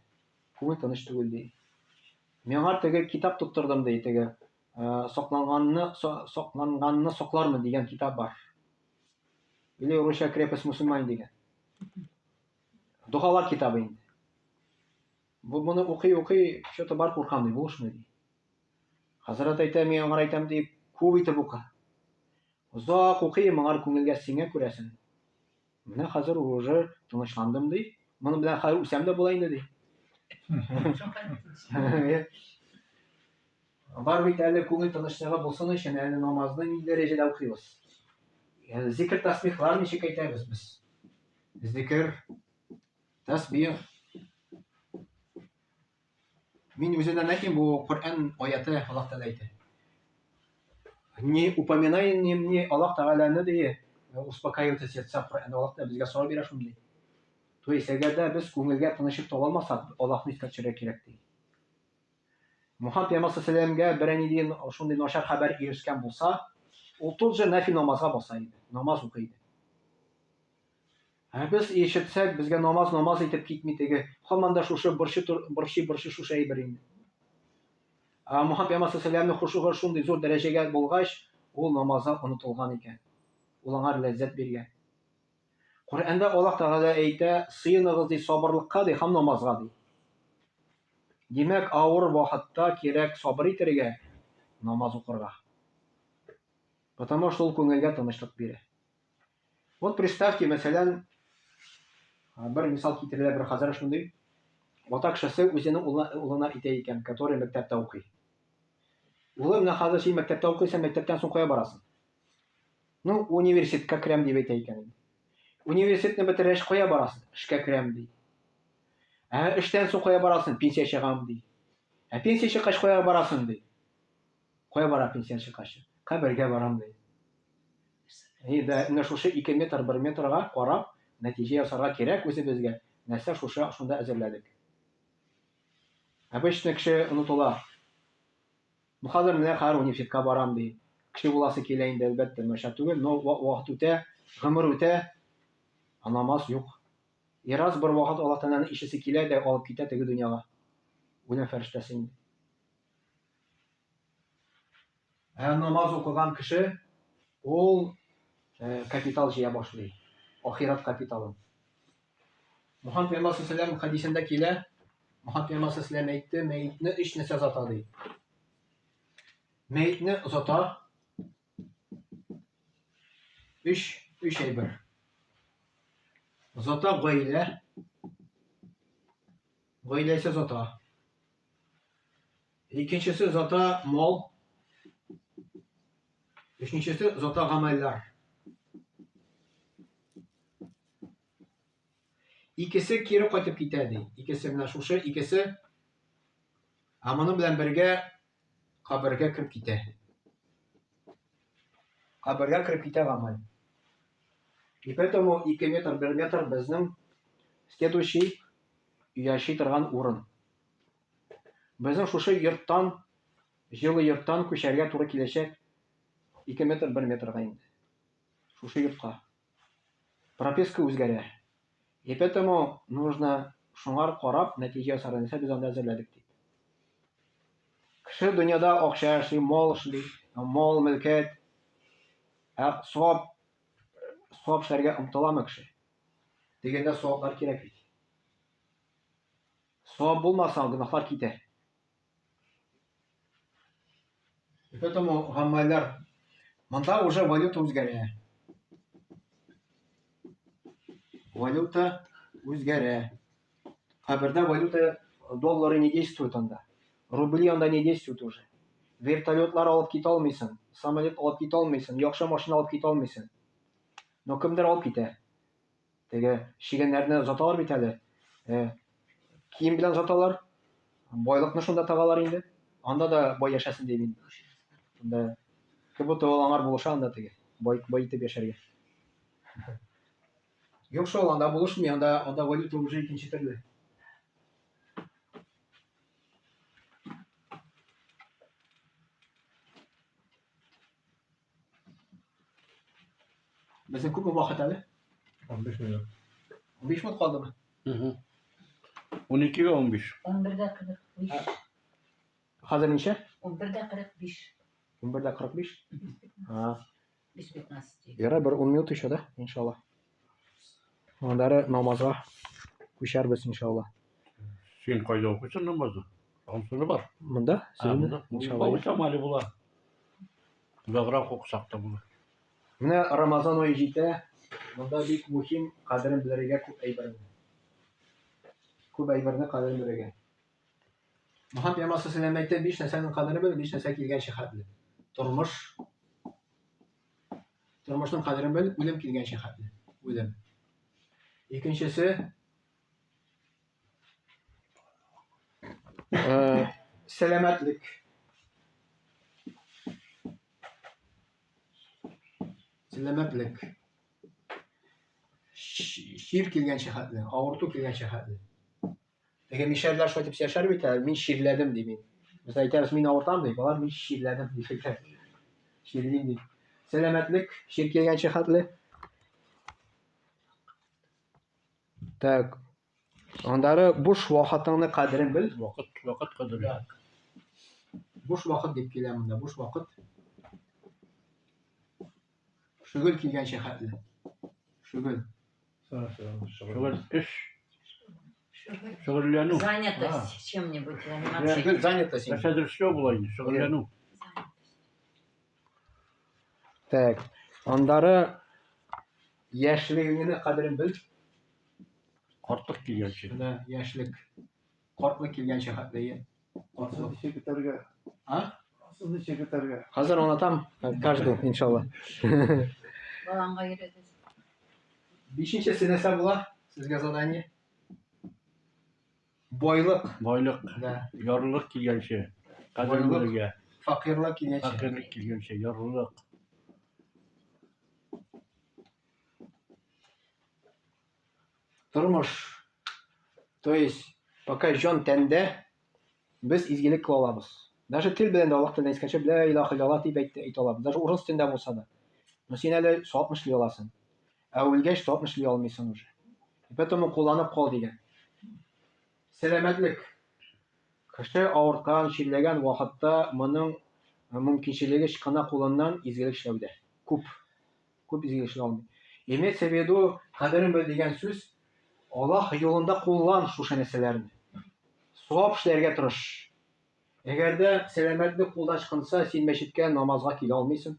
C: Күңел тыныч түгел ди. Миңа теге китап тоттырдым ди, теге сокланганны соклармы дигән китап бар. Или Русия крепость мусульман дигән. Духалар китабы инде. Буны укый, что-то бар куркам ди, булышмый ди. Хәзрәт әйтә, мин аңа әйтәм ди, күп итеп ука. Узак укый, моңар күңелгә сиңә күрәсең. Менә хәзер уже тынычландым ди. Моның белән хәзер үсәм дә була инде ди. Бар бит әле күңел тынычлыгы булсын өчен әле намазны ни дәрәҗәдә укыйбыз. Зикр тасбихлар ничек әйтәбез без? Зикр, тасбих. Мин үзеннән әйтим, бу Коръән аяты Аллаһ Тәгалә әйтә. Не упоминай мне Аллаһ Тәгаләне дие, успокаивается сердца Коръән Аллаһ та безгә сорау бирә шундый. То есть әгәрдә без күңелгә тынычлык таба алмасак, Аллаһны искә төшерә кирәк ди. Мухаммад Пәйгамбәр саллаллаһу берәни дин шундый начар хәбәр ирешкән булса, ул тут же нафи намазга баса иде. Намаз укый иде. Biz ишетсәк, безгә намаз итеп китми теге. Һаман да шушы борчы шушы әйбер инде. Мухаммад Пәйгамбәр саллаллаһу хушугы шундый зур дәрәҗәгә булгач, ул намазга онытылган икән. Ул аңа ләззәт биргән. Коръәндә Аллаһ Тәгалә әйтә, сыйыныгыз ди сабырлыкка ди һәм намазга ди. Димәк, авыр вакытта кирәк сабыр итәргә, намаз укырга. Потому что ул күңелгә тынычлык бирә. Вот представьте, мәсәлән, бер мисал китерелә бер хәзер шундый. Ата кешесе үзенең улына әйтә икән, который мәктәптә укый. Улы менә хәзер син мәктәптә укыйсың, мәктәптән соң кая барасың? Ну, университетка керәм дип әйтә икән. Университетны бетергәч кая барасың? Эшкә керәм ди. Эштән соң кая барасың? Пенсия чыгам ди. Пенсия чыккач кая барасың ди. Кая бара пенсия чыккач? Кабергә барам ди. Менә шушы 2 метр, 1 метрга карап, нәтиҗә ясарга кирәк үзебезгә. Нәрсә шунда әзерләдек. Обычно кеше онытыла. Ну, хәзер менә хәр университетка барам ди. Кеше буласы килә инде, әлбәттә, мәшә түгел, но вакыт үтә, гомер үтә, намаз юк. Раз бер вакыт Аллаһ Тәгаләне ишесе килә дә алып китә теге дөньяга. Үлем фәрештәсе инде. Намаз укыган кеше ул капитал җыя башлый. Ахират капиталын. Мөхәммәд пәйгамбәр саллаллаһу хәдисендә килә, Мөхәммәд пәйгамбәр саллаллаһу әйтте, мәйтне 3 нәрсә зата ди. Мәйтне зата 3 әйбер. Зата гаилә. Гаиләсе зата. Икенчесе зата мал. Өченчесе зата гамәлләр. Икесе кире кайтып китә ди. Икесе менә шушы, икесе моның белән бергә кабергә кирип китә. Кабергә кирип китә гамәл. И поэтому 2 метр, 1 метр безнең следующий яши торган урын. Безнең шушы йорттан, җылы йорттан күчәргә туры киләчәк 2 метр, 1 метрга инде. Шушы йортка. Прописка үзгәрә. И поэтому нужно шуңар карап нәтиҗә ясарга без анда әзерләдек ди. Кеше дөньяда акча эшли, мал эшли, мал мөлкәт, савап эшләргә омтыламы кеше? Дигәндә саваплар кирәк бит. Савап булмаса, гөнаһлар китә. И поэтому гамәлләр монда уже валюта үзгәрә. Валюта үзгәрә. Кабердә валюта доллары не действует анда. Рубли анда не действует уже. Вертолетлар алып китә алмыйсың, самолет алып китә алмыйсың, яхшы машина алып китә алмыйсың. Но кемдер алып китә. Теге шигәннәрне заталар бит әле. Кием белән заталар. Байлыкны шунда тагалар инде. Анда да бай яшәсен дип инде. Анда кебут аңар булыша анда теге. Бай итеп яшәргә. Юк шул анда булышмый, анда валюта уже икенче төрле. Безнең күпме вакыт әле?
B: 15 минут.
C: 15 минут калдымы?
A: 12'ye 15.
D: 11'de 45.
C: Хәзер ничә?
D: 11'de 45.
C: 11:45.
D: 5:15.
C: Яра бер 10 минут еще, да? Иншалла. Андары намазга күчәрбез иншалла.
A: Sen kayda okuyorsun namazı. Hamsını var.
C: Монда сезне иншалла.
A: Bu şamali bula. Uzakırak okusak da bunu.
C: Менә Рамазан ае җитә. Монда бик мөһим кадерен белергә күп әйбер. Күп әйберне кадерен белергә. Мөхәммәд пәйгамбәр саллаллаһу әйтә 5 нәрсәнең кадерен бел, 5 нәрсә килгәнчә хәтле. Тормыш. Тормышның кадерен бел, үлем килгәнчә хәтле. Үлем. Икенчесе сәламәтлек. Сәламәтлек. Шир килгәнчә хәтле, авырту килгәнчә хәтле. Теге мишәрләр шулай дип яшәр бит, мин ширләдем ди мин. Без әйтәбез мин авыртам ди, балар мин ширләдем ди фикер. Ширлим ди. Сәламәтлек, шир килгәнчә хәтле. Так. Андары буш вакытыңны кадерен бел.
A: Vakit kaderi.
C: Буш вакыт дип килә монда, буш вакыт. Шөгыль килгәнчә хәтле. Шөгыль.
A: Şöyle iş. Şöyle
D: Занятость чем-нибудь,
C: Шөгыль
D: заниматься.
C: занятость.
A: Yaşadır şey bulayın. Şöyle
C: Так. Андары яшьлегеңне кадерен бел.
A: Картлык килгәнче.
C: Менә яшьлек. Картлык килгәнче хәтле.
B: Asıl sekreterge.
C: А?
B: Asıl sekreterge.
C: Хәзер аңлатам каждый иншалла.
D: Баланға йөрәбез.
C: 5-нче сенәсә була сезгә задание. Бойлык,
A: Байлык,
C: да,
A: ярлылык килгәнче. Кадер
C: Байлык.
A: белергә.
C: факирлык килгәнче.
A: Фәкыйрьлек килгәнче, ярлылык.
C: Тормыш. То есть, пока җан тәндә без изгелек кыла алабыз. Даже тел белән дә Аллаһ телен искәнче ла илаһа иллаллах дип әйтә алабыз. Даже урыс телендә булса да. Но син әле 60 аласың. Ә үлгәч 60 алмыйсың уже. Поэтому кулланып кал дигән. Сәламәтлек. Кеше авырткан, чирләгән вакытта моның мөмкинчелеге чыккана кулыннан изгелек эшләүдә. Күп изгелек эшләй алмый. Имеется в виду, кадерен бел дигән сүз, Аллаһ юлында куллан шушы нәрсәләрне. Савап эшләргә тырыш. Әгәр дә сәламәтлек кулдан чыкса, син мәчеткә намазга килә алмыйсың.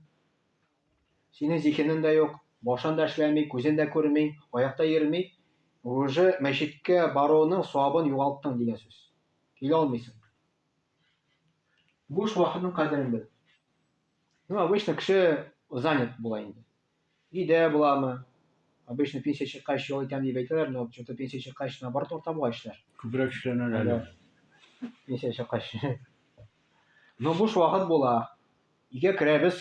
C: Синең зихенең дә юк, башың да эшләми, күзең дә күрми, аякта йөрми, уже мәчеткә баруның савабын югалттың дигән сүз. Килә алмыйсың. Буш вакытның кадерен бел. Ну, обычно кеше занят була инде. Өйдә буламы? Обычно пенсия чыккач ел итәм дип әйтәләр, но почему-то пенсия чыккач наоборот уртабыга эшләр.
A: Күбрәк эшләнәләр әле.
C: Пенсия чыккач. Но буш вакыт була. Өйгә керәбез.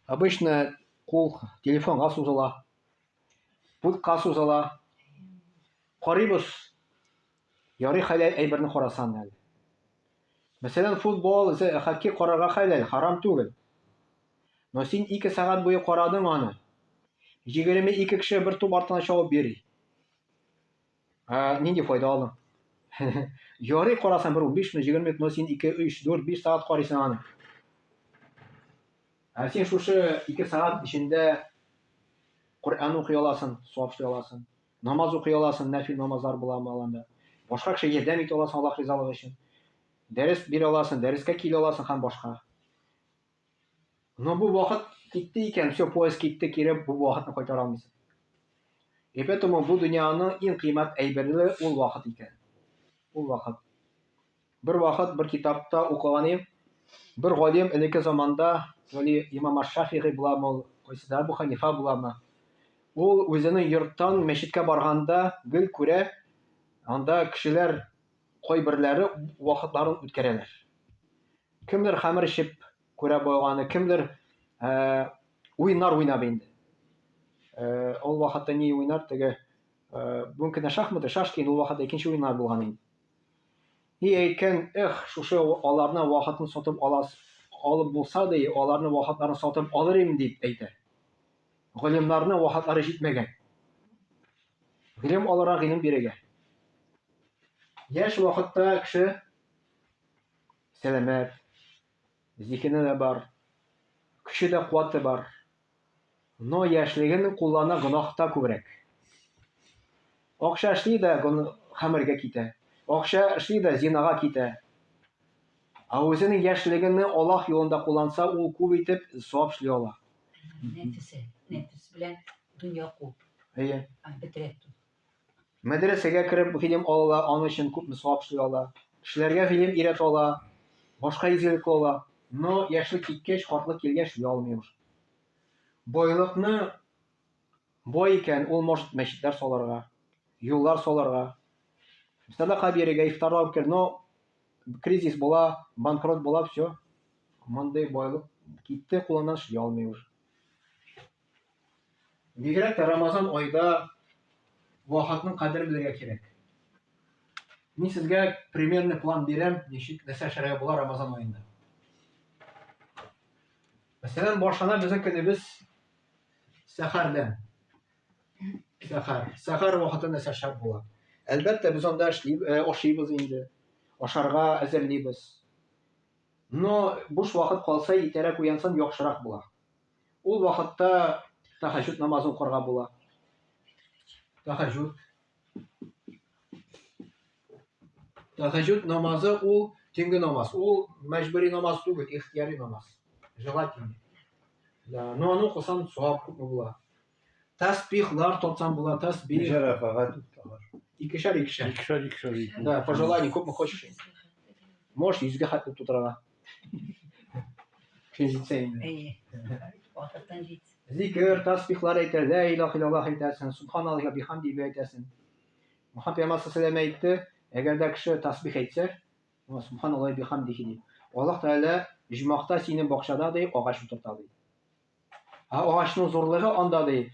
C: Обычно кул телефонга сузыла. Пультка сузыла. Карыйбыз. Ярый хәләл әйберне карасан әле. Мәсәлән, футбол, хоккей карарга хәләл, харам түгел. Но син 2 сәгать буе карадың аны. 22 кеше бер туп артына чабып бери. Нинди файда алдың? Ярый карасаң бер 15 минут, 20 минут, но син 2, 3, 4, 5 сәгать карыйсың аны. Син шушы 2 сәгать эчендә Коръән укый аласың, савап эшли аласың. Намаз укый аласың, нәфил намазлар буламы аланда. Башка кеше ярдәм итә аласың Аллаһ ризалыгы өчен. Дәрес бирә аласың, дәрескә килә аласың һәм башка. Но бу вакыт китте икән, все, поезд китте, кире бу вакытны кайтара алмыйсың. И поэтому бу дөньяның иң кыйммәт әйберле ул вакыт икән. Ул вакыт. Бер вакыт бер китапта укыган бер галим элекке заманда, вали имам Аш-Шафиғи буламы, кайсыда Абу Ханифа буламы. Ул үзенең йорттан мәчеткә барганда гел күрә, анда кешеләр кайберләре вакытларын үткәрәләр. Кемдер хәмер эчеп күрә булганы, кемдер уйнар уйнап инде. Ул вакытта ни уйнар теге бүген кенә шашки ул вакытта икенче уйнар булган инде. И әйткән, шушы аларны вакытын сатып алып булса да, аларны вакытларын сатып алыр идем дип әйтә. Галимнарның вакытлары җитмәгән. Гыйлем алырга гыйлем бирергә. Яшь вакытта кеше сәламәт, зихене дә бар, көче дә куаты бар. Но яшьлеген куллана гынахта күбрәк. Акча эшли дә хәмергә китә. Акча эшли дә зинага китә. Үзенең яшьлегенне Аллаһ юлында кулланса, ул күп итеп савап эшли ала.
D: Нәфис белән дөнья күп.
C: Әйе.
D: Бетерә.
C: Мәдрәсәгә кереп гыйлем ала, аны өчен күпме савап эшли ала. Кешеләргә гыйлем өйрәтә ала, башка изгелек ала. Но яшьлек киткәч, картлык килгәч эшли алмый ул. Байлыкны бай икән, ул может мәчетләр саларга, юллар саларга. Садака бирергә, ифтарлап кер, но кризис була, банкрот була, все. Мондый байлык китте, кулыннан эшли алмый ул. Бигрәк тә Рамазан айда вакытның кадерен белергә кирәк. Мин сезгә примерный план бирәм, ничек нәрсә эшләргә була Рамазан аенда. Мәсәлән, башына безнең көнебез сәхәрдән. Сәхәр вакытында нәрсә эшләп була. Әлбәттә, без анда ашыйбыз инде. Ашарга әзерлибез. Но буш вакыт калса, итәрәк уянсаң яхшырак була. Ул вакытта тахаҗҗуд намазын укырга була. Тахаҗжуд намазы ул төнге намаз. Ул мәҗбүри намаз түгел, ихтияри намаз. Желательный. No аны укысаң савап күпме була. Тәсбихлар тотсаң була, тәсбих.
B: Ничә рәкагать туталар.
C: Икешәр.
A: икшар.
C: Да, пожелание күпме хочешь. Можешь 100-гә хәтле тутырга. Көн җитсә инде.
D: Әйе. Вакыттан җит.
C: Зикр, тәсбихлар әйтә, ла илаха илляллах әйтәсен, субханаллаһи ва бихамдиһи әйтәсен. Мөхәммәд пәйгамбәр саллаллаху алейһи әйтте, әгәр дә кеше тәсбих әйтсә, субханаллаһи ва бихамдиһи дип. Аллаһ Тәгалә җимахта синең бакчада ди, агач утырта ди. Агачның зурлыгы анда ди.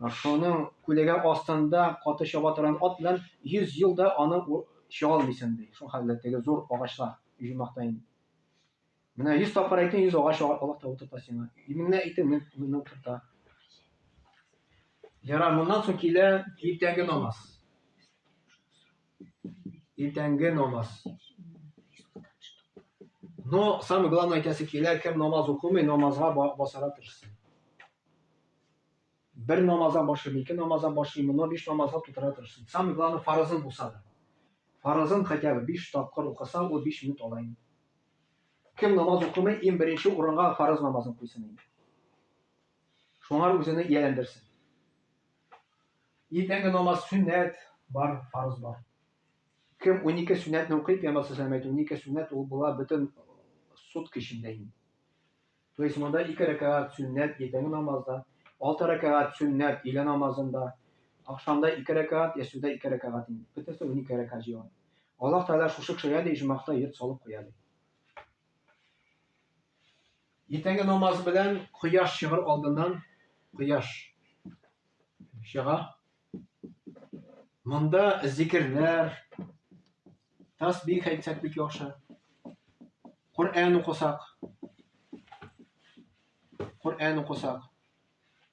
C: Шуның күләгә астында каты чаба торган ат белән 100 елда аны чыга алмыйсың ди. Шул хәлләтеге зур агачлар җимахта инде. Менә 100 тапкыр әйтә, 100 агач Аллаһ та утырта сиңа. Именно әйтә, менә утырта. Ярар, моннан соң килә иртәнге намаз. Иртәнге намаз. Но самое главное әйтәсе килә, кем намаз укымый, намазга басара тырышсын. Бер намаздан башлый, 2 намаздан башлый, но 5 намазга тутыра тырышсын. Самое главное фарызын булса да. Фарызын хотя бы 5 тапкыр укыса, ул 5 минут ала инде. Кем намаз укымый, иң беренче урынга фарыз намазын куйсын инде. Шуңар үзене ияләндерсен. Иртәнге намаз сүннәт бар, фарыз бар. Кем 12 сүннәтне укый, Пәйгамбәр саллаллаху алейһи 12 сүннәт ул була бөтен сутка эчендә инде. То есть монда 2 рәкәгать сүннәт иртәнге намазда, 6 рәкәгать сүннәт илә намазында, ахшамда 2 рәкәгать, ясүдә 2 рәкәгать инде. Бөтенсе 12 рәкәгать җыйган. Аллаһ Тәгалә шушы кешегә ди җимахта йорт салып куя ди. Иртәнге намаз белән кояш чыгыр алдыннан кояш чыга. Монда зикрләр, тасбих әйтсәк бик яхшы. Коръән укысак.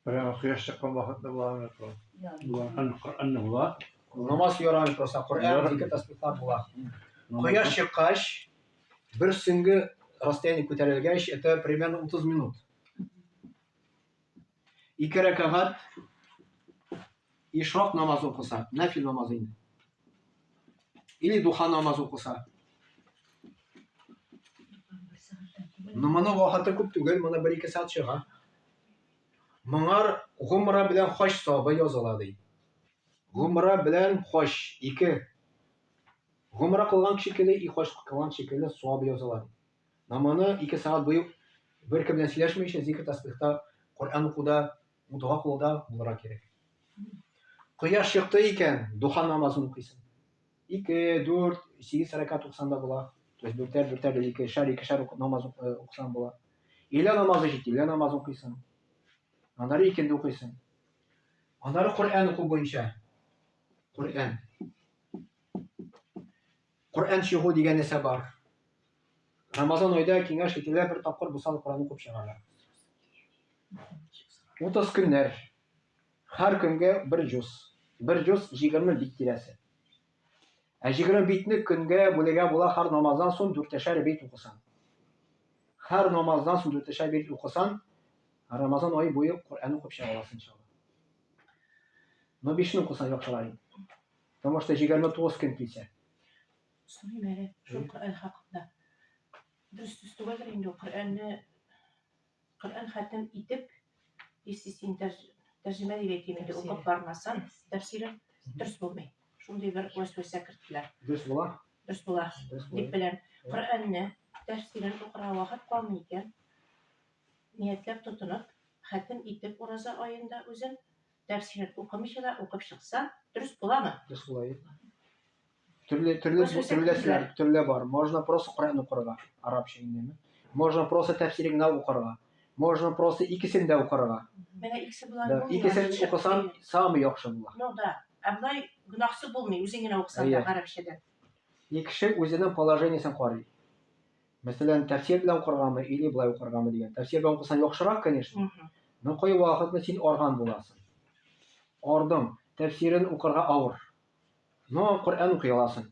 B: Прямо кояш чыккан вакытта була.
A: Коръәнне була.
C: Намаз ярамый просто. Коръән зикр тасбихлар була. Кояш чыккач, бер сөңге расстояние күтәрелгәч, это примерно 30 минут. 2 рәкәгать ишрак намазы укыса, нафил намазы инде. Или духа намазы укыса. Но моны вакыты күп түгел, моны 1-2 сәгать чыга. Моңар гумра белән хаҗ сабы языла ди. Гумра белән хаҗ 2. Гумра кылган шикелле, и хаҗ кылган шикелле сабы языла. Наманы 2 сәгать буе бер кем белән сөйләшмәйчә зикр тасбихта, Коръән укуда, дуа кылуда булырга кирәк. Кояш чыкты икән, духа намазын укыйсың. 2, 4, 8 рәкәт укысаң да була. То есть бертәр 2 намаз укысаң була. Илә намазы җитте, илә намаз укыйсың. Аннары икенде укыйсың. Аннары Коръән уку буенча. Коръән чыгу дигән нәрсә бар. Рамазан айда киңәш ителә, бер тапкыр булса Коръән укып чыгарга. 30 көннәр. Һәр көнгә бер җуз. Бер җуз 20 бит тирәсе. 20 битне көнгә бүләргә була, һәр намаздан соң 4-шәр бит укысаң. Һәр намаздан соң 4-шәр бит укысаң, Рамазан ае буе Коръән укып чыга аласың иншалла. Но 5-не укысаң яхшырак. Потому что 29 көн килсә.
F: Сорыйм әле, шул Коръән хакында. Дөрес түгелдер инде Коръән хәтем итеп, естественно тәрҗемә дип әйтим инде, укып бармасаң, тәфсирен дөрес булмый. Шундый бер вәсвәсә кертеләр.
C: Дөрес була.
F: Дөрес була. Дип беләм. Коръәнне тәфсирен укырга вакыт калмый икән. Ниятләп тотынып, хәтем итеп ураза аенда үзен тәфсирен укымыйча да укып чыкса, дөрес буламы?
C: Дөрес була. Төрле бар. Можно просто Коръән укырга, арабча инде. Можно просто тәфсирен укырга. Можно просто икесен дә укырга.
F: Менә икесе булар.
C: Да, икесен укысаң, самый яхшы була.
F: Ну да. Аблай гынахсы булмый, үзең генә укысаң да арабчадан.
C: Кеше үзенең положениесен карый. Мәсәлән, тәфсир белән укыргамы, или булай укыргамы дигән. Тәфсир белән укысаң яхшырак, конечно. Но кай вакытны син арган буласың. Ардым, тәфсирен укырга авыр. Но Коръән укый аласың.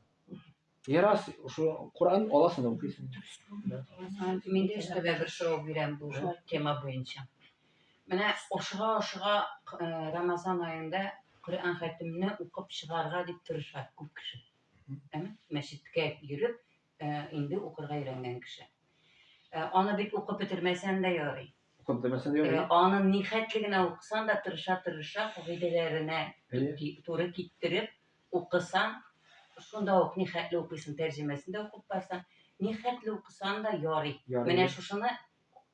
C: Ярас, шу Коръән аласың да укыйсың.
D: Мин дә эштә бер шоу бирәм бу тема буенча. Менә ошыга Рамазан аенда Коръән хәтемне укып чыгарга дип тырыша күп кеше. Мәчеткә йөреп, инде укырга өйрәнгән кеше. Аны бит укып бетермәсәң дә ярый.
C: Укып демесен diyor.
D: Аның нихәтлегенә укысан да тырыша кагыйдәләренә
C: Әйе.
D: туры киттереп укысан, шунда ук нихәтле укыйсың, тәрҗемәсен дә укып барсаң, нихәтле укысан да ярый.
C: Ярый.
D: Менә шушыны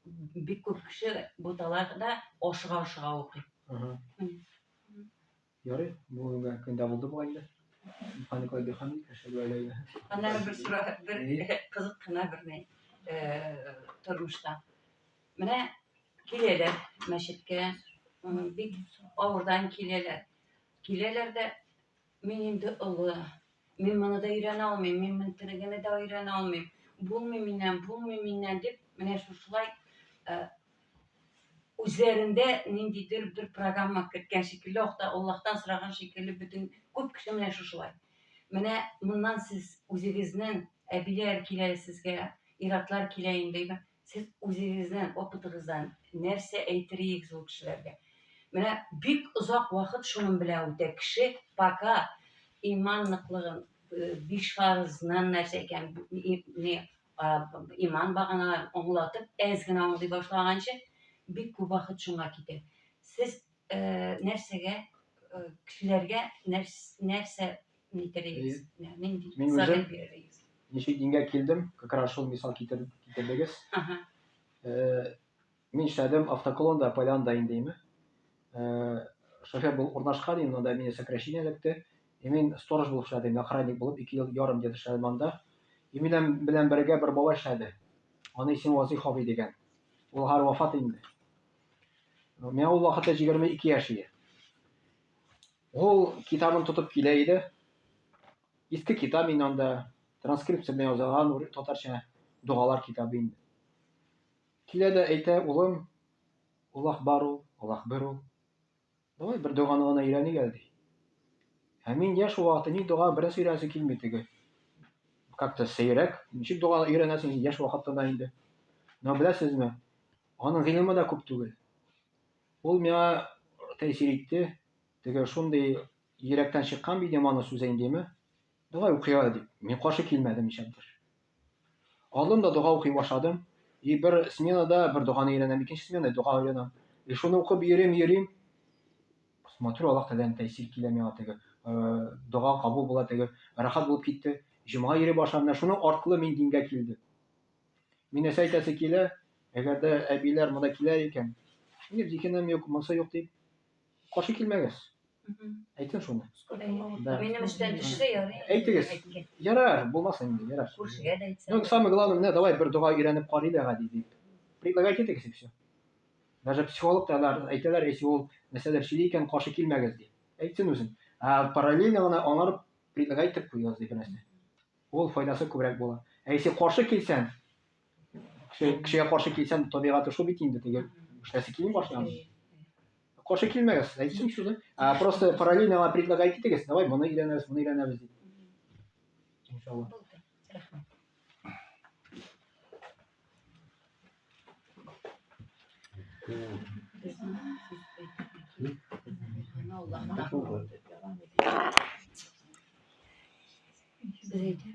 D: бик күп кеше буталар да ашыга укый.
C: Ага.
D: Мгм.
C: Ярый. Bu көндә булды бу инде. Механикалар механик эшләп байлайды.
D: Аны бер кызык кына бер тормышта. Менә киләләр мәчеткә, бик авырдан киләләр. Киләләр дә мин инде олы, мин моны да өйрәнә алмыйм, мин монтырыгыны да өйрәнә алмыйм. Булмый миннән дип, менә шушылай үзләрендә ниндидер бер программа керткән шикелле, Аллаһтан сораган шикелле бөтен күп кеше менә шушылай. Менә моннан сез үзегезнең әбиләр килә сезгә, иратлар килә инде. Сез үзегезнең опытыгыздан нәрсә әйтерегез ул кешеләргә? Менә бик озак вакыт шуның белән үтә кеше, пока иман ныклыгын, 5 фарызның нәрсә икән, иман багына аңлатып, әз генә аңлый башлаганчы, бик күп вакыт шуңа китә. Сез нәрсәгә, кешеләргә нәрсә әйтерегез? Нинди
C: Мин үзем-
D: совет биререгез?
C: Ничек дингә килдем, как раз шул мисал китердегез.
D: Ага.
C: Мин эшләдем автоколонда, полянда индейме. Шофер булып урнашкан идем, анда мине сокращение эләкте. Мин сторож булып эшләдем, охранник булып 2 ел ярым дип эшләдем анда. Минем белән бергә бер бала эшләде. Аны исеме Вазый Хафи дигән. Ул һәр вафат инде. Мен ул вакытта 22 яшь. Ул китабын тотып килә иде. Иске китап инде анда, транскрипция белән язылган татарча дугалар китабы инде. Килә дә әйтә, улым, Аллаһ бар ул, Аллаһ бер ул. Давай бер дуганы гына өйрәник әле ди. Мин яшь вакытта ни дуга бераз өйрәнәсе килми теге. Как-то сәйрәк. Ничек дуга өйрәнәсең яшь вакытта инде. Но беләсезме? Аның гыйлеме дә күп түгел. Ул миңа тәэсир итте. Теге шундый йөрәктән чыккан бит яманы сүз индеме? Давай укыя дип. Мин каршы килмәдем ишәндер. Алдым да дуга укый башладым. Бер сменада бер дуганы өйрәнәм, икенче сменада дуга өйрәнәм. Шуны укып йөрим. Смотрю, Аллаһ Тәгаләнең тәэсир килә миңа теге. Дуга кабул була теге. Рахат булып китте. Җомга йөри башладым. Шуның аркылы мин дингә килдем. Мин нәрсә әйтәсе килә? Әгәр дә әбиләр монда килә икән, нинд дигәнем юк, монсы юк дип. Каршы килмәгез. Әйтен шуны. Да.
D: Минем эштән төшсә ярый.
C: Әйтегез. Ярар, булмасын инде, ярар.
D: Күршегә дә әйтсәң.
C: Ну, самое главное, менә давай бер дуга өйрәнеп карый да гади дип. Предлагать итегез и всё. Даже психологлар әйтәләр, если ул мәсәләр сөйли икән, каршы килмәгез ди. Әйтсен үзен. Параллельно гына аңар предлагать итеп куегыз дип нәрсә. Ул файдасы күбрәк була. Если каршы килсәң, кешегә каршы килсәң, табигаты шул бит инде теге. Эшләсе килми башлаган. Каршы килмәгез, әйтсен шуны. Просто параллельно предлагать итегез. Давай моны өйрәнәбез дип. Иншаллах.
D: Рәхмәт. Аллаһ.
B: Шул.
D: Сез әйтегез.